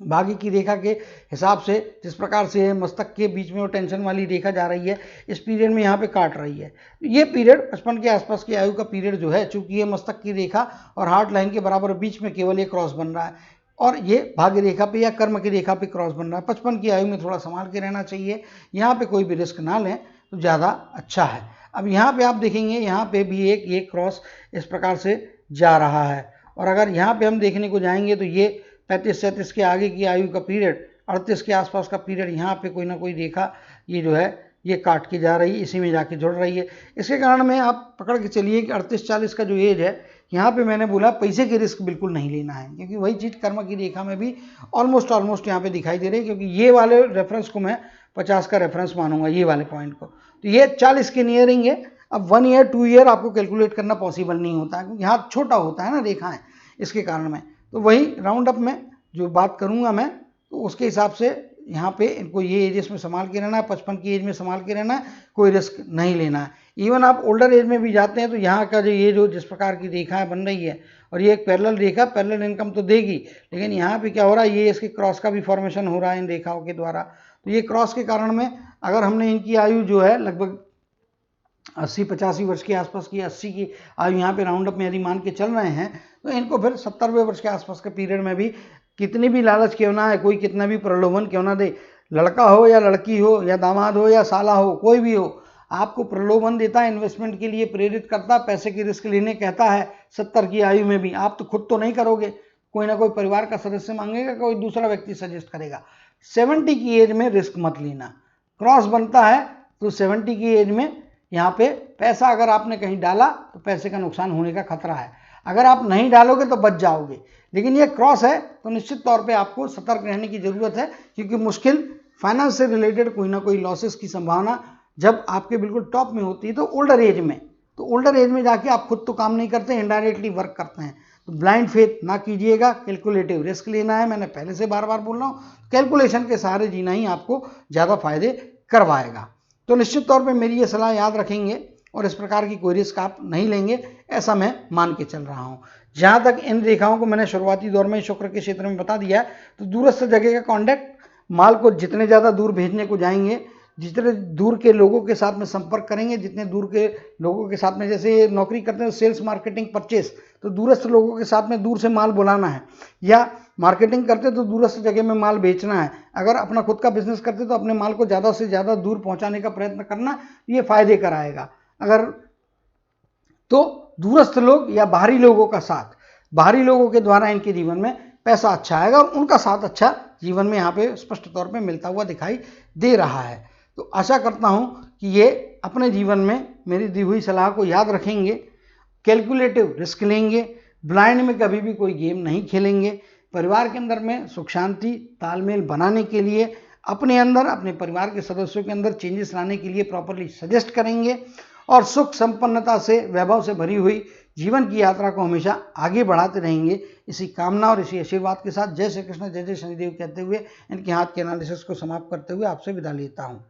भाग्य की रेखा के हिसाब से, जिस प्रकार से मस्तक के बीच में वो टेंशन वाली रेखा जा रही है, इस पीरियड में यहाँ पे काट रही है। ये पीरियड 55 के आसपास की आयु का पीरियड जो है, चूंकि ये मस्तक की रेखा और हार्ट लाइन के बराबर बीच में केवल ये क्रॉस बन रहा है और ये भाग्य रेखा पे या कर्म की रेखा पे क्रॉस बन रहा है। 55 की आयु में थोड़ा संभाल के रहना चाहिए, यहाँ पे कोई भी रिस्क ना लें तो ज़्यादा अच्छा है। अब यहाँ पे आप देखेंगे, यहाँ पे भी एक क्रॉस इस प्रकार से जा रहा है, और अगर यहाँ पे हम देखने को जाएंगे तो ये 35-37 के आगे की आयु का पीरियड, 38 के आसपास का पीरियड, यहाँ पे कोई ना कोई रेखा ये जो है ये काट के जा रही है, इसी में जाके जुड़ रही है। इसके कारण में आप पकड़ के चलिए कि 38-40 का जो एज है, यहाँ पे मैंने बोला पैसे की रिस्क बिल्कुल नहीं लेना है, क्योंकि वही चीज़ कर्म की रेखा में भी ऑलमोस्ट यहाँ पे दिखाई दे रही है। क्योंकि ये वाले रेफरेंस को मैं 50 का रेफरेंस मानूंगा, ये वाले पॉइंट को, तो ये 40 के नियरिंग है। अब 1 ईयर 2 ईयर आपको कैलकुलेट करना पॉसिबल नहीं होता है, क्योंकि हाथ छोटा होता है ना रेखाएं, इसके कारण में। तो वही राउंड अप में जो बात करूंगा मैं, तो उसके हिसाब से यहाँ पे इनको ये एजेस में संभाल के रहना है, 55 की एज में संभाल के रहना है, कोई रिस्क नहीं लेना है। इवन आप ओल्डर एज में भी जाते हैं तो यहाँ का जो ये जो जिस प्रकार की रेखाएं बन रही है, और ये एक पैरेलल रेखा, पैरेलल इनकम तो देगी, लेकिन यहाँ पे क्या हो रहा है, ये इसके क्रॉस का भी फॉर्मेशन हो रहा है इन रेखाओं के द्वारा। तो ये क्रॉस के कारण में अगर हमने इनकी आयु जो है लगभग 80-85 वर्ष के आसपास की, 80 की आयु यहाँ पे राउंड अप में यदि मान के चल रहे हैं, तो इनको फिर 70वें वर्ष के आसपास के पीरियड में भी कितनी भी लालच क्यों ना है, कोई कितना भी प्रलोभन क्यों ना दे, लड़का हो या लड़की हो या दामाद हो या साला हो, कोई भी हो, आपको प्रलोभन देता है, इन्वेस्टमेंट के लिए प्रेरित करता, पैसे की रिस्क लेने कहता है 70 की आयु में भी। आप तो खुद तो नहीं करोगे, कोई ना कोई परिवार का सदस्य मांगेगा, कोई दूसरा व्यक्ति सजेस्ट करेगा। 70 की एज में रिस्क मत लेना। क्रॉस बनता है तो 70 की एज में यहाँ पे पैसा अगर आपने कहीं डाला तो पैसे का नुकसान होने का खतरा है। अगर आप नहीं डालोगे तो बच जाओगे, लेकिन ये क्रॉस है तो निश्चित तौर पे आपको सतर्क रहने की ज़रूरत है, क्योंकि मुश्किल फाइनेंस से रिलेटेड कोई ना कोई लॉसेस की संभावना जब आपके बिल्कुल टॉप में होती है, तो ओल्डर एज में जाके आप खुद तो काम नहीं करते, इनडायरेक्टली वर्क करते हैं। तो ब्लाइंड फेथ ना कीजिएगा, कैलकुलेटिव रिस्क लेना है। मैंने पहले से बार बार बोल रहा हूँ, कैलकुलेशन के सहारे जीना ही आपको ज़्यादा फायदे करवाएगा। तो निश्चित तौर पे मेरी ये सलाह याद रखेंगे और इस प्रकार की कोई रिस्क आप नहीं लेंगे, ऐसा मैं मान के चल रहा हूँ। जहाँ तक इन रेखाओं को मैंने शुरुआती दौर में शुक्र के क्षेत्र में बता दिया है, तो दूरस्थ जगह का कॉन्टैक्ट, माल को जितने ज़्यादा दूर भेजने को जाएंगे, जितने दूर के लोगों के साथ में संपर्क करेंगे, जितने दूर के लोगों के साथ में, जैसे नौकरी करते हैं सेल्स मार्केटिंग परचेस, तो दूरस्थ लोगों के साथ में दूर से माल बुलाना है, या मार्केटिंग करते तो दूरस्थ जगह में माल बेचना है। अगर अपना खुद का बिजनेस करते तो अपने माल को ज़्यादा से ज़्यादा दूर पहुंचाने का प्रयत्न करना, ये फायदे कराएगा। अगर तो दूरस्थ लोग या बाहरी लोगों का साथ, बाहरी लोगों के द्वारा इनके जीवन में पैसा अच्छा आएगा और उनका साथ अच्छा जीवन में यहाँ पे स्पष्ट तौर पे मिलता हुआ दिखाई दे रहा है। तो आशा करता हूँ कि ये अपने जीवन में मेरी दी हुई सलाह को याद रखेंगे, कैलकुलेटिव रिस्क लेंगे, ब्लाइंड में कभी भी कोई गेम नहीं खेलेंगे, परिवार के अंदर में सुख शांति तालमेल बनाने के लिए अपने अंदर, अपने परिवार के सदस्यों के अंदर चेंजेस लाने के लिए प्रॉपरली सजेस्ट करेंगे और सुख संपन्नता से, वैभव से भरी हुई जीवन की यात्रा को हमेशा आगे बढ़ाते रहेंगे। इसी कामना और इसी आशीर्वाद के साथ जय श्री कृष्ण, जय जय शनिदेव कहते हुए इनके हाथ के एनालिसिस को समाप्त करते हुए आपसे विदा लेता हूँ।